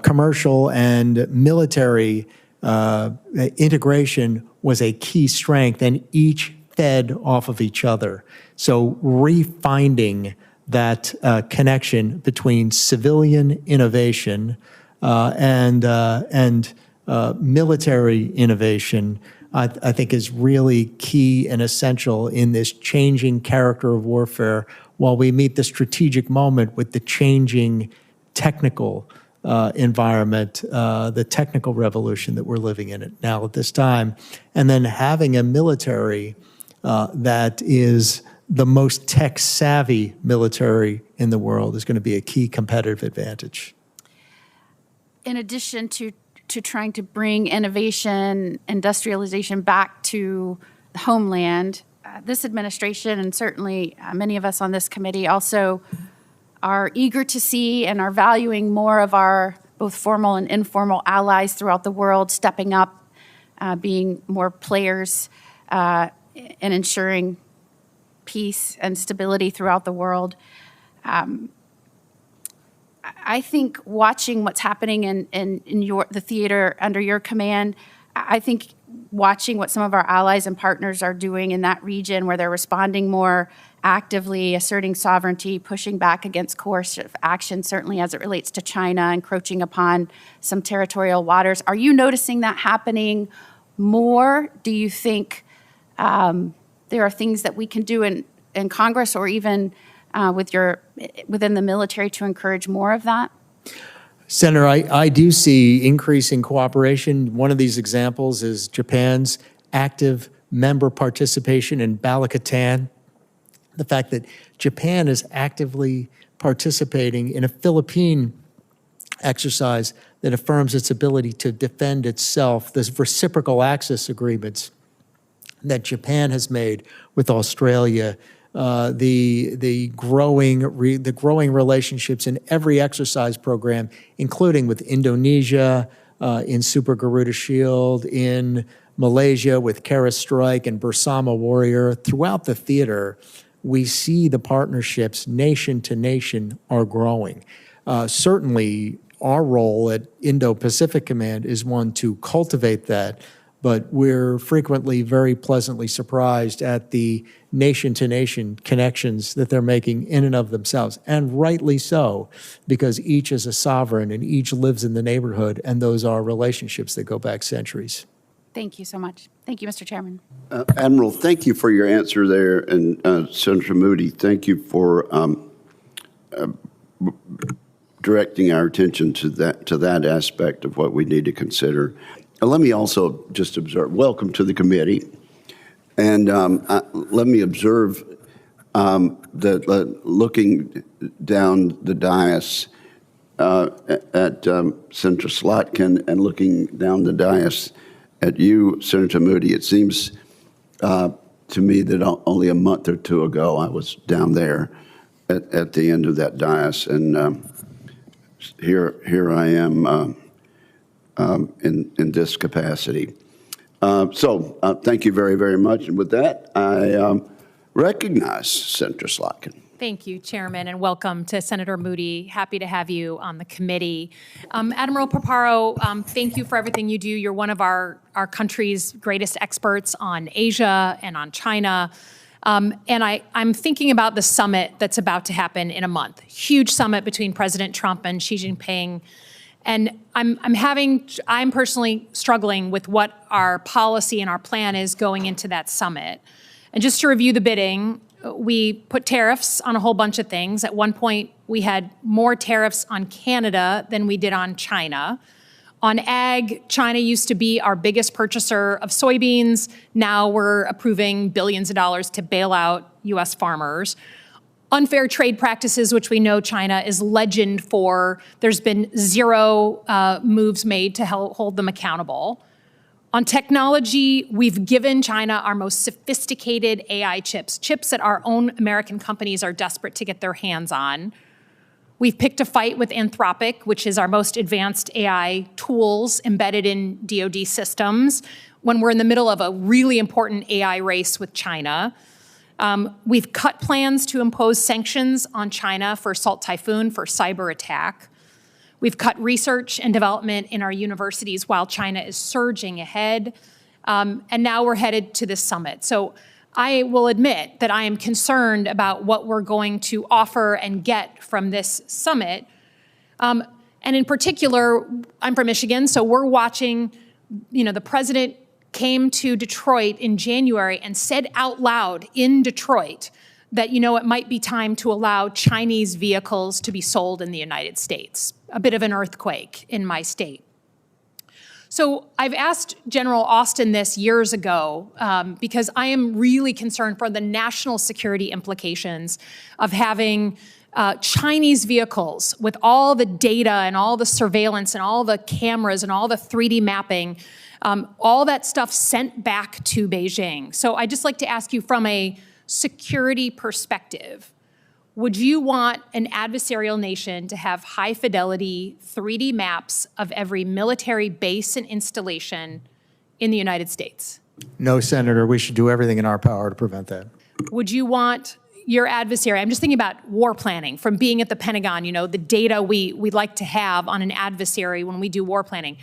S2: commercial and military integration was a key strength, and each fed off of each other. So refinding that connection between civilian innovation and military innovation, I think is really key and essential in this changing character of warfare, while we meet the strategic moment with the changing technical environment, the technical revolution that we're living in it now at this time, and then having a military that is the most tech-savvy military in the world is going to be a key competitive advantage.
S18: In addition to trying to bring innovation, industrialization back to the homeland, this administration and certainly many of us on this committee also are eager to see and are valuing more of our both formal and informal allies throughout the world stepping up, being more players in ensuring peace and stability throughout the world. I think watching what's happening in the theater under your command, I think watching what some of our allies and partners are doing in that region where they're responding more actively, asserting sovereignty, pushing back against coercive action, certainly as it relates to China, encroaching upon some territorial waters. Are you noticing that happening more? Do you think there are things that we can do in Congress or even within the military to encourage more of that?
S2: Senator, I do see increasing cooperation. One of these examples is Japan's active member participation in Balikatan. The fact that Japan is actively participating in a Philippine exercise that affirms its ability to defend itself, the reciprocal access agreements that Japan has made with Australia, the growing relationships in every exercise program, including with Indonesia, in Super Garuda Shield, in Malaysia with Kara Strike and Bersama Warrior. Throughout the theater, we see the partnerships nation to nation are growing. Certainly, our role at Indo-Pacific Command is one to cultivate that, but we're frequently very pleasantly surprised at the nation-to-nation connections that they're making in and of themselves, and rightly so, because each is a sovereign and each lives in the neighborhood, and those are relationships that go back centuries.
S18: Thank you so much. Thank you, Mr. Chairman.
S7: Admiral, thank you for your answer there, and Senator Moody, thank you for directing our attention to that aspect of what we need to consider. Let me also just observe, welcome to the committee, and let me observe that looking down the dais at Senator Slotkin and looking down the dais at you, Senator Moody, it seems to me that only a month or two ago I was down there at the end of that dais, and here I am in this capacity. So thank you very, very much. And with that, I recognize Senator Slotkin.
S3: Thank you, Chairman, and welcome to Senator Moody. Happy to have you on the committee. Admiral Paparo, thank you for everything you do. You're one of our country's greatest experts on Asia and on China. And I'm thinking about the summit that's about to happen in a month. Huge summit between President Trump and Xi Jinping. And I'm personally struggling with what our policy and our plan is going into that summit. And just to review the bidding, we put tariffs on a whole bunch of things. At one point, we had more tariffs on Canada than we did on China. On ag, China used to be our biggest purchaser of soybeans. Now we're approving billions of dollars to bail out U.S. farmers. Unfair trade practices, which we know China is legend for. There's been zero moves made to hold them accountable. On technology, we've given China our most sophisticated AI chips that our own American companies are desperate to get their hands on. We've picked a fight with Anthropic, which is our most advanced AI tools embedded in DoD systems, when we're in the middle of a really important AI race with China. We've cut plans to impose sanctions on China for Salt Typhoon, for cyber attack. We've cut research and development in our universities while China is surging ahead. And now we're headed to this summit. So I will admit that I am concerned about what we're going to offer and get from this summit. And in particular, I'm from Michigan, so we're watching, the president came to Detroit in January and said out loud in Detroit that, it might be time to allow Chinese vehicles to be sold in the United States. A bit of an earthquake in my state. So I've asked General Austin this years ago because I am really concerned for the national security implications of having Chinese vehicles with all the data and all the surveillance and all the cameras and all the 3D mapping, all that stuff sent back to Beijing. So I'd just like to ask you from a security perspective, would you want an adversarial nation to have high-fidelity 3D maps of every military base and installation in the United States?
S2: No, Senator, we should do everything in our power to prevent that.
S3: Would you want your adversary, I'm just thinking about war planning from being at the Pentagon, you know, the data we like to have on an adversary when we do war planning.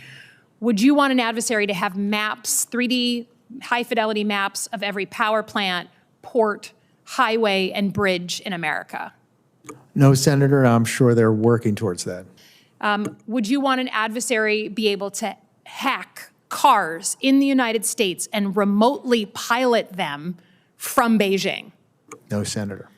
S3: Would you want an adversary to have maps, 3D high-fidelity maps of every power plant, port, highway, and bridge in America?
S2: No, Senator, I'm sure they're working towards that.
S3: Would you want an adversary be able to hack cars in the United States and remotely pilot them from Beijing?
S2: No, Senator.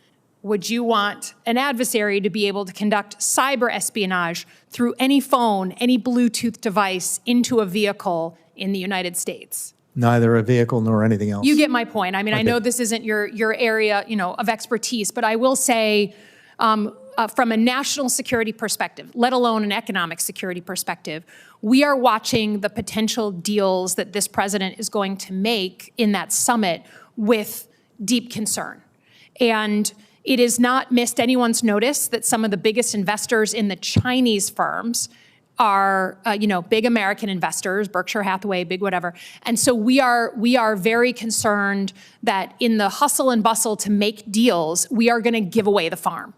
S3: Would you want an adversary to be able to conduct cyber espionage through any phone, any Bluetooth device into a vehicle in the United States?
S2: Neither a vehicle nor anything else.
S3: You get my point. I mean,
S2: Okay.
S3: I know this isn't your area, you know, of expertise, but I will say from a national security perspective, let alone an economic security perspective, we are watching the potential deals that this president is going to make in that summit with deep concern. And it is not missed anyone's notice that some of the biggest investors in the Chinese firms are, big American investors, Berkshire Hathaway, big whatever. And so we are very concerned that in the hustle and bustle to make deals, we are going to give away the farm.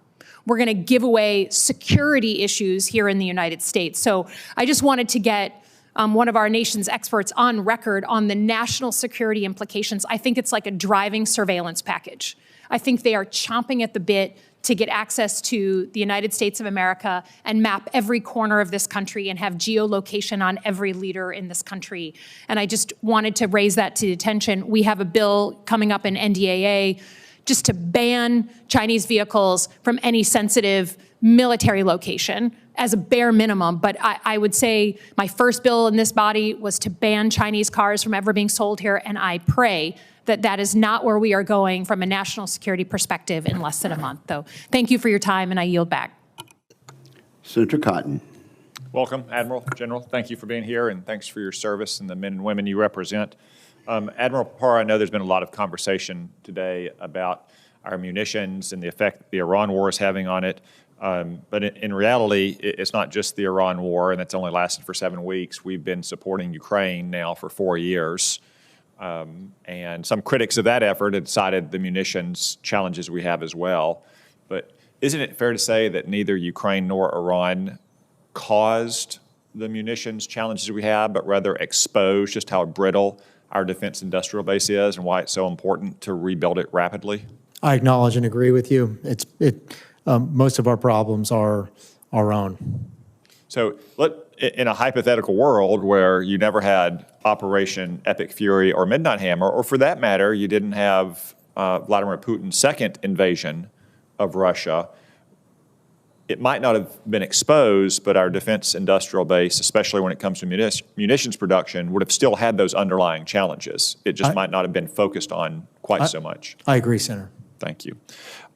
S3: We're going to give away security issues here in the United States. So I just wanted to get one of our nation's experts on record on the national security implications. I think it's like a driving surveillance package. I think they are chomping at the bit to get access to the United States of America and map every corner of this country and have geolocation on every leader in this country. And I just wanted to raise that to attention. We have a bill coming up in NDAA just to ban Chinese vehicles from any sensitive military location as a bare minimum. But I would say my first bill in this body was to ban Chinese cars from ever being sold here, and I pray that that is not where we are going from a national security perspective in less than a month. So thank you for your time, and I yield back.
S7: Senator Cotton.
S6: Welcome, Admiral, General. Thank you for being here, and thanks for your service and the men and women you represent. Admiral Paparo, I know there's been a lot of conversation today about our munitions and the effect the Iran war is having on it. But in reality, it's not just the Iran war, and it's only lasted for 7 weeks. We've been supporting Ukraine now for 4 years. And some critics of that effort have cited the munitions challenges we have as well. But isn't it fair to say that neither Ukraine nor Iran caused the munitions challenges we have, but rather exposed just how brittle our defense industrial base is and why it's so important to rebuild it rapidly?
S2: I acknowledge and agree with you. Most of our problems are our own.
S6: So in a hypothetical world where you never had Operation Epic Fury or Midnight Hammer, or for that matter, you didn't have Vladimir Putin's second invasion of Russia, it might not have been exposed, but our defense industrial base, especially when it comes to munitions production, would have still had those underlying challenges. It just might not have been focused on quite so much.
S2: I agree, Senator.
S6: Thank you.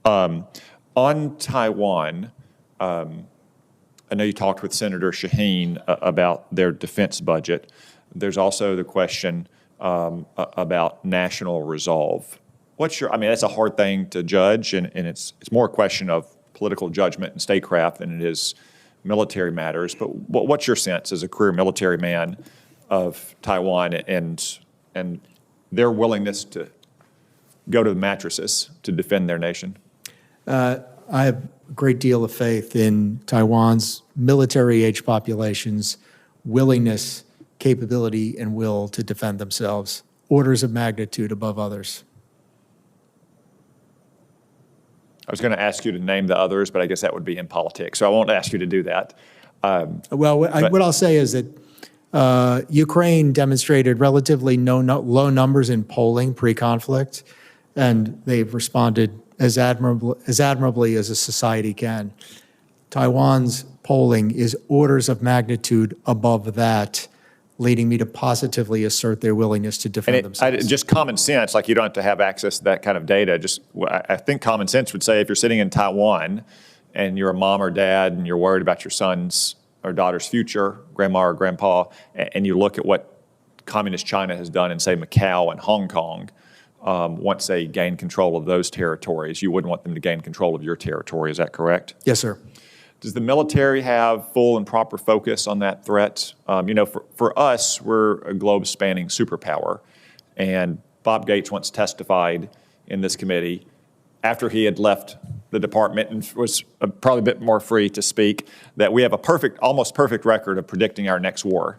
S6: On Taiwan, I know you talked with Senator Shaheen about their defense budget. There's also the question about national resolve. That's a hard thing to judge, and it's more a question of political judgment and statecraft than it is military matters. But what's your sense as a career military man of Taiwan and their willingness to go to the mattresses to defend their nation?
S2: I have a great deal of faith in Taiwan's military-age population's willingness, capability, and will to defend themselves, orders of magnitude above others.
S6: I was going to ask you to name the others, but I guess that would be in politics, so I won't ask you to do that.
S2: What I'll say is that Ukraine demonstrated relatively low numbers in polling pre-conflict, and they've responded as admirably as a society can. Taiwan's polling is orders of magnitude above that leading me to positively assert their willingness to defend themselves.
S6: Just common sense, like you don't have to have access to that kind of data. I think common sense would say if you're sitting in Taiwan and you're a mom or dad and you're worried about your son's or daughter's future, grandma or grandpa, and you look at what communist China has done in, say, Macau and Hong Kong, once they gain control of those territories, you wouldn't want them to gain control of your territory. Is that correct?
S2: Yes, sir.
S6: Does the military have full and proper focus on that threat? For us, we're a globe-spanning superpower. And Bob Gates once testified in this committee after he had left the department and was probably a bit more free to speak, that we have a almost perfect record of predicting our next war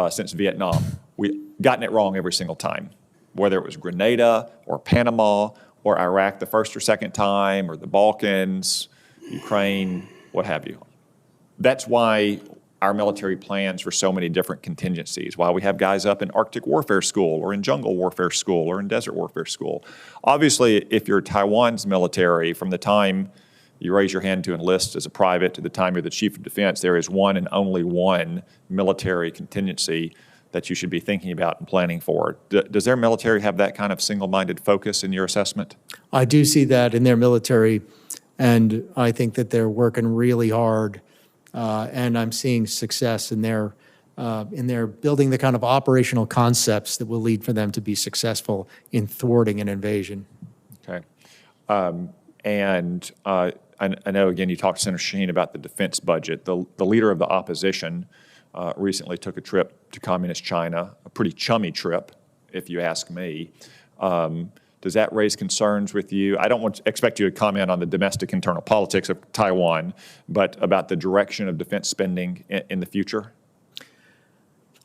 S6: since Vietnam. We've gotten it wrong every single time, whether it was Grenada or Panama or Iraq the first or second time or the Balkans, Ukraine, what have you. That's why our military plans for so many different contingencies, why we have guys up in Arctic Warfare School or in Jungle Warfare School or in Desert Warfare School. Obviously, if you're Taiwan's military, from the time you raise your hand to enlist as a private to the time you're the chief of defense, there is one and only one military contingency that you should be thinking about and planning for. Does their military have that kind of single-minded focus in your assessment?
S2: I do see that in their military, and I think that they're working really hard, and I'm seeing success in their building the kind of operational concepts that will lead for them to be successful in thwarting an invasion.
S6: Okay. I know, again, you talked to Senator Shaheen about the defense budget. The leader of the opposition recently took a trip to communist China, a pretty chummy trip, if you ask me. Does that raise concerns with you? I don't expect you to comment on the domestic internal politics of Taiwan, but about the direction of defense spending in the future?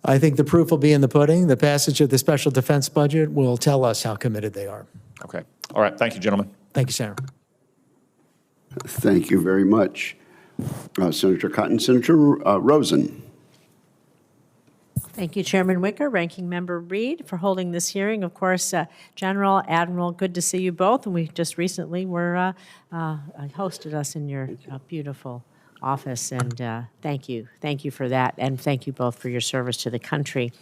S2: I think the proof will be in the pudding. The passage of the special defense budget will tell us how committed they are.
S6: Okay. All right. Thank you, gentlemen.
S2: Thank you, Senator.
S7: Thank you very much. Senator Cotton. Senator Rosen.
S19: Thank you, Chairman Wicker, Ranking Member Reed, for holding this hearing. Of course, General, Admiral, good to see you both. And we just recently hosted us in your beautiful office, and thank you. Thank you for that, and thank you both for your service to the country.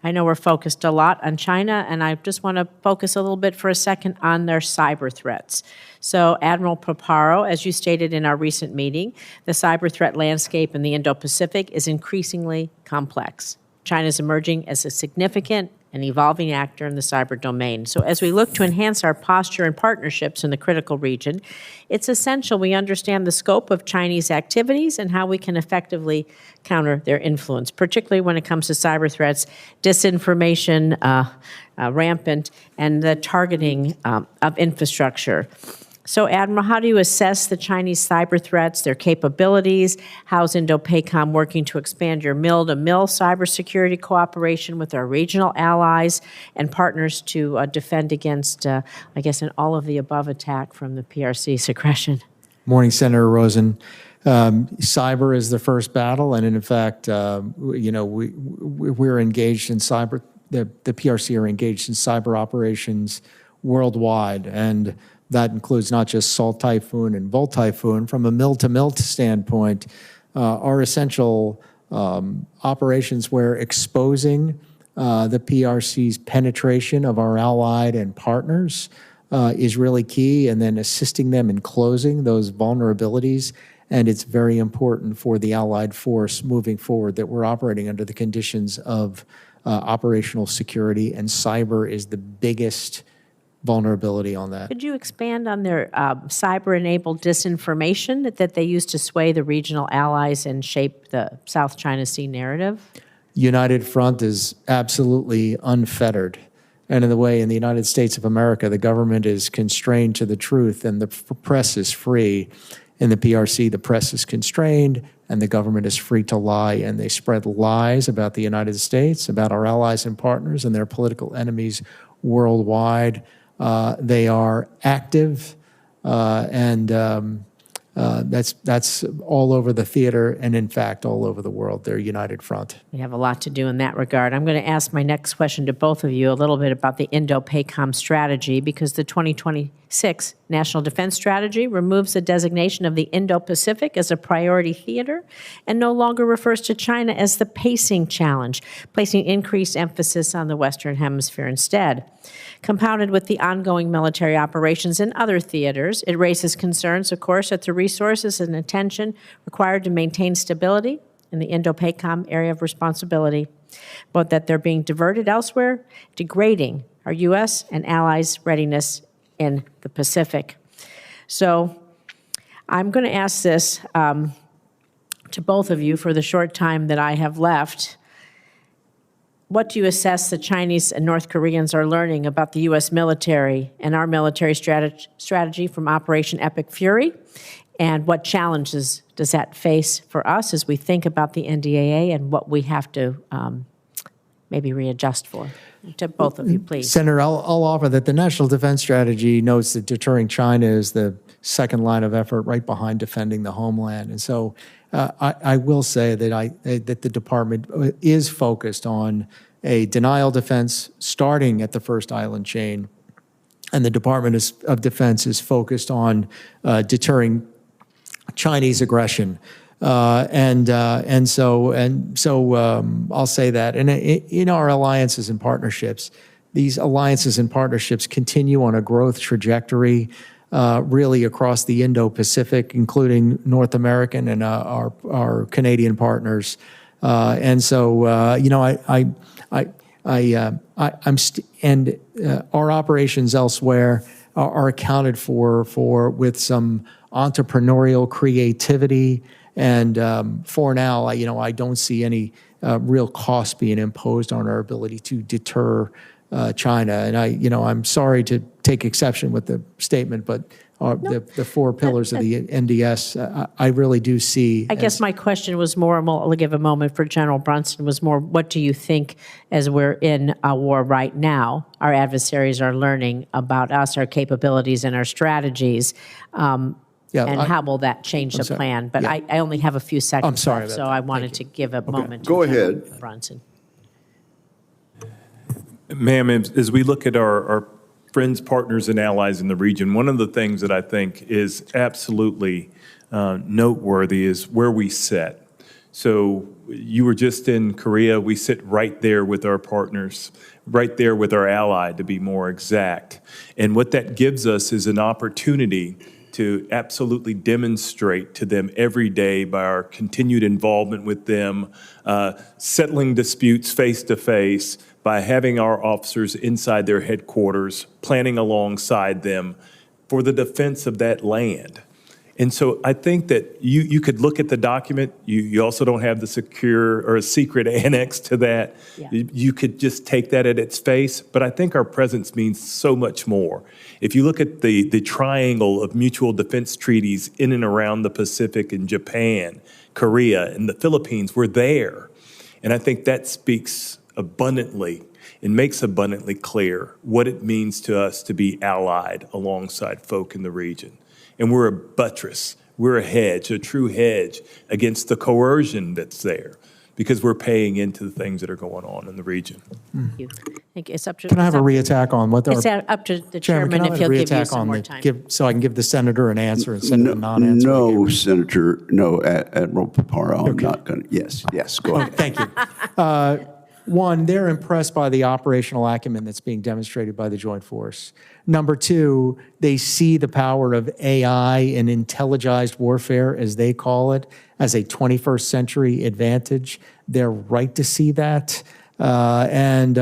S19: I know we're focused a lot on China, and I just want to focus a little bit for a second on their cyber threats. So, Admiral Paparo, as you stated in our recent meeting, the cyber threat landscape in the Indo-Pacific is increasingly complex. China is emerging as a significant and evolving actor in the cyber domain. So as we look to enhance our posture and partnerships in the critical region, it's essential we understand the scope of Chinese activities and how we can effectively counter their influence, particularly when it comes to cyber threats, disinformation rampant, and the targeting of infrastructure. So, Admiral, how do you assess the Chinese cyber threats, their capabilities? How's Indo-PACOM working to expand your mill-to-mill cybersecurity cooperation with our regional allies and partners to defend against, I guess, an all-of-the-above attack from the PRC's aggression?
S2: Morning, Senator Rosen. Cyber is the first battle, and in fact, we're engaged in cyber. The PRC are engaged in cyber operations worldwide, and that includes not just Salt Typhoon and Volt Typhoon. From a mill-to-mill standpoint, are essential operations where exposing the PRC's penetration of our allied and partners is really key, and then assisting them in closing those vulnerabilities. And it's very important for the allied force moving forward that we're operating under the conditions of operational security, and cyber is the biggest vulnerability on that.
S19: Could you expand on their cyber-enabled disinformation that they use to sway the regional allies and shape the South China Sea narrative?
S2: United Front is absolutely unfettered. And in the United States of America, the government is constrained to the truth and the press is free. In the PRC, the press is constrained and the government is free to lie, and they spread lies about the United States, about our allies and partners and their political enemies worldwide. They are active, and that's all over the theater and, in fact, all over the world. They're United Front.
S19: We have a lot to do in that regard. I'm going to ask my next question to both of you a little bit about the Indo-PACOM strategy, because the 2020 6, National Defense Strategy removes the designation of the Indo-Pacific as a priority theater and no longer refers to China as the pacing challenge, placing increased emphasis on the Western Hemisphere instead. Compounded with the ongoing military operations in other theaters, it raises concerns, of course, that the resources and attention required to maintain stability in the Indo-PACOM area of responsibility, but that they're being diverted elsewhere, degrading our U.S. and allies' readiness in the Pacific. So I'm going to ask this to both of you for the short time that I have left. What do you assess the Chinese and North Koreans are learning about the U.S. military and our military strategy from Operation Epic Fury? And what challenges does that face for us as we think about the NDAA and what we have to maybe readjust for? To both of you, please.
S2: Senator, I'll offer that the National Defense Strategy notes that deterring China is the second line of effort right behind defending the homeland. And so I will say that that the department is focused on a denial defense starting at the first island chain, and the Department of Defense is focused on deterring Chinese aggression. So I'll say that. And in our alliances and partnerships, these alliances and partnerships continue on a growth trajectory really across the Indo-Pacific, including North American and our Canadian partners. Our operations elsewhere are accounted for with some entrepreneurial creativity. And for now, I don't see any real cost being imposed on our ability to deter China. And I'm sorry to take exception with the statement, but the four pillars of the NDS, I really do see.
S19: I guess my question was more, and we'll give a moment for General Brunson, was more, what do you think as we're in a war right now, our adversaries are learning about us, our capabilities, and our strategies? How will that change the plan? But I only have a few seconds
S2: I'm sorry
S19: left, so I wanted to give a moment to
S7: Go
S19: General
S7: ahead.
S19: Brunson.
S9: Ma'am, as we look at our friends, partners, and allies in the region, one of the things that I think is absolutely noteworthy is where we sit. So you were just in Korea. We sit right there with our partners, right there with our ally, to be more exact. And what that gives us is an opportunity to absolutely demonstrate to them every day by our continued involvement with them, settling disputes face to face, by having our officers inside their headquarters, planning alongside them for the defense of that land. And so I think that you could look at the document. You also don't have the secure or a secret annex to that. Yeah. You could just take that at its face. But I think our presence means so much more. If you look at the triangle of mutual defense treaties in and around the Pacific and Japan, Korea, and the Philippines, we're there. And I think that speaks abundantly and makes abundantly clear what it means to us to be allied alongside folk in the region. And we're a buttress, we're a hedge, a true hedge against the coercion that's there, because we're paying into the things that are going on in the region.
S19: Thank you. I think it's up to.
S2: Can I have a reattack on what?
S19: It's up to the chairman if he'll give you some more time.
S2: So I can give the senator an answer and send a non-answer.
S7: No, Senator. No, Admiral Paparo. I'm not going to. Yes. Go ahead.
S2: Thank you. One, they're impressed by the operational acumen that's being demonstrated by the Joint Force. Number two, they see the power of AI and intelligized warfare, as they call it, as a 21st century advantage. They're right to see that. And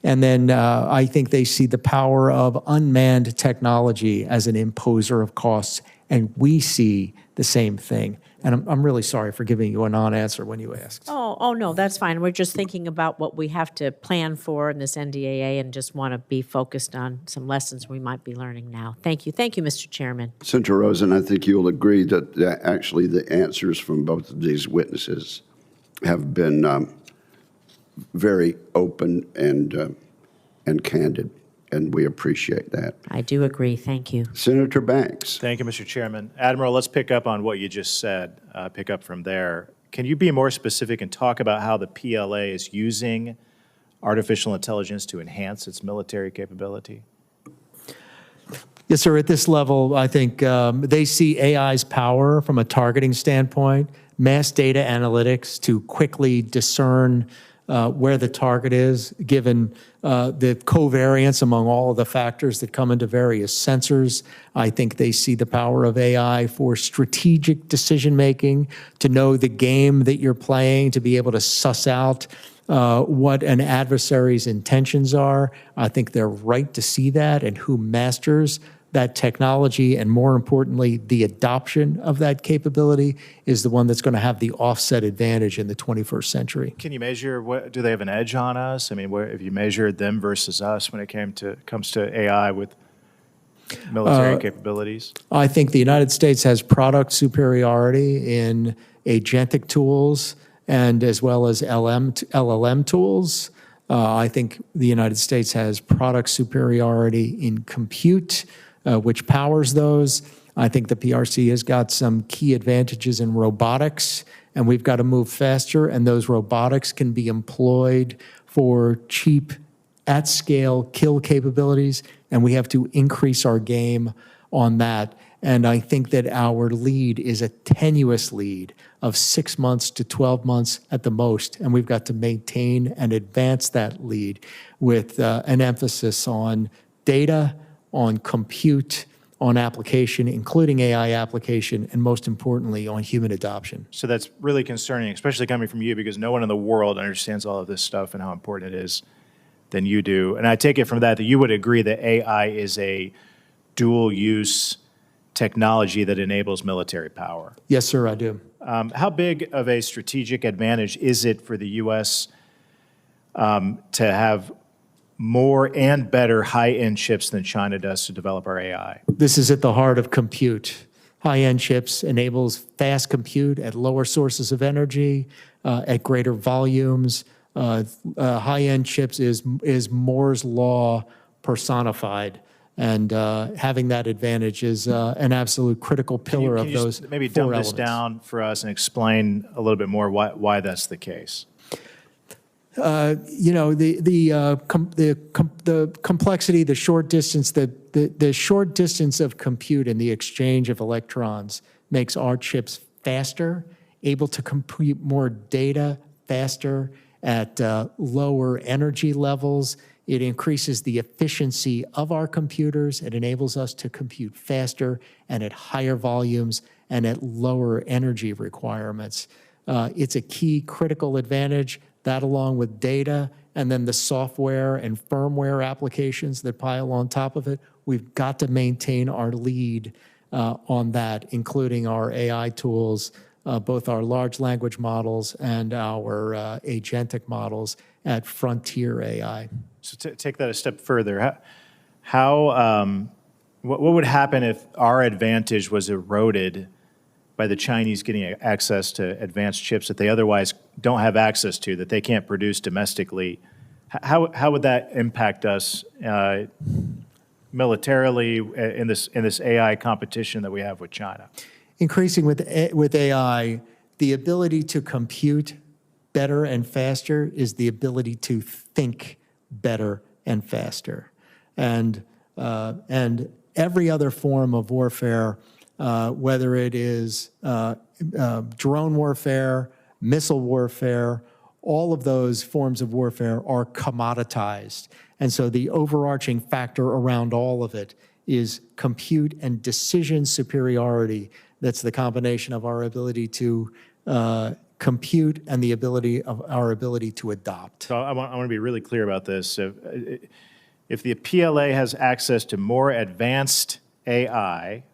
S2: then I think they see the power of unmanned technology as an imposer of costs, and we see the same thing. And I'm really sorry for giving you a non-answer when you asked.
S19: Oh, no, that's fine. We're just thinking about what we have to plan for in this NDAA and just want to be focused on some lessons we might be learning now. Thank you. Thank you, Mr. Chairman.
S7: Senator Rosen, I think you'll agree that actually the answers from both of these witnesses have been very open and candid. And we appreciate that.
S19: I do agree. Thank you.
S7: Senator Banks.
S20: Thank you, Mr. Chairman. Admiral, let's pick up on what you just said, pick up from there. Can you be more specific and talk about how the PLA is using artificial intelligence to enhance its military capability?
S2: Yes, sir. At this level, I think they see AI's power from a targeting standpoint, mass data analytics to quickly discern where the target is, given the covariance among all of the factors that come into various sensors. I think they see the power of AI for strategic decision-making, to know the game that you're playing, to be able to suss out what an adversary's intentions are. I think they're right to see that, and who masters that technology, and more importantly, the adoption of that capability, is the one that's going to have the offset advantage in the 21st century.
S20: Can you measure, do they have an edge on us? I mean, if you measured them versus us when it comes to AI with military capabilities?
S2: I think the United States has product superiority in agentic tools and as well as LLM tools. I think the United States has product superiority in compute, which powers those. I think the PRC has got some key advantages in robotics, and we've got to move faster, and those robotics can be employed for cheap, at-scale kill capabilities, and we have to increase our game on that. And I think that our lead is a tenuous lead of 6 months to 12 months at the most, and we've got to maintain and advance that lead with an emphasis on data, on compute, on application, including AI application, and most importantly, on human adoption.
S20: So that's really concerning, especially coming from you, because no one in the world understands all of this stuff and how important it is than you do. And I take it from that you would agree that AI is a dual-use technology that enables military power.
S2: Yes, sir, I do.
S20: How big of a strategic advantage is it for the U.S. To have more and better high-end chips than China does to develop our AI?
S2: This is at the heart of compute. High-end chips enables fast compute at lower sources of energy, at greater volumes. High-end chips is Moore's law personified, and having that advantage is an absolute critical pillar of those four elements.
S20: Maybe dumb this down for us and explain a little bit more why that's the case.
S2: You know, the complexity, the short distance, the short distance of compute and the exchange of electrons makes our chips faster, able to compute more data faster at lower energy levels. It increases the efficiency of our computers. It enables us to compute faster and at higher volumes and at lower energy requirements. It's a key critical advantage. That, along with data and then the software and firmware applications that pile on top of it, we've got to maintain our lead on that, including our AI tools, both our large language models and our agentic models at frontier AI.
S20: So take that a step further. What would happen if our advantage was eroded by the Chinese getting access to advanced chips that they otherwise don't have access to, that they can't produce domestically? How would that impact us militarily in this AI competition that we have with China?
S2: Increasing with AI, the ability to compute better and faster is the ability to think better and faster. And every other form of warfare, whether it is drone warfare, missile warfare, all of those forms of warfare are commoditized. And so the overarching factor around all of it is compute and decision superiority. That's the combination of our ability to compute and the ability of our ability to adopt.
S20: So I want to be really clear about this. If the PLA has access to more advanced AI,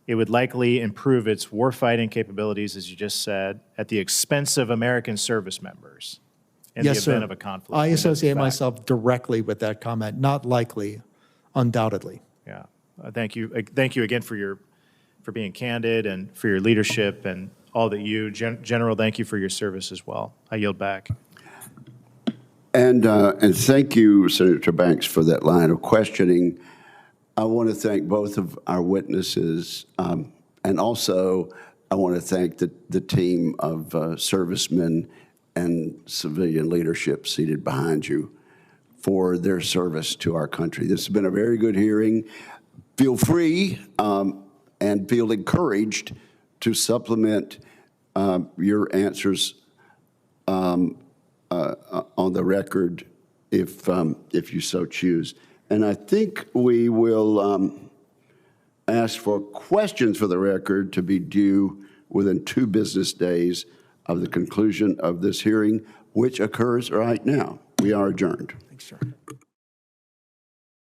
S20: it would likely improve its warfighting capabilities, as you just said, at the expense of American service members in the event of a conflict.
S2: I associate myself directly with that comment. Not likely, undoubtedly.
S20: Yeah. Thank you. Thank you again for being candid and for your leadership and all that you, General, thank you for your service as well. I yield back.
S7: And thank you, Senator Banks, for that line of questioning. I want to thank both of our witnesses, and also I want to thank the team of servicemen and civilian leadership seated behind you for their service to our country. This has been a very good hearing. feel free and feel encouraged to supplement your answers on the record if you so choose. And I think we will ask for questions for the record to be due within 2 business days of the conclusion of this hearing, which occurs right now. We are adjourned.
S2: Thanks, sir.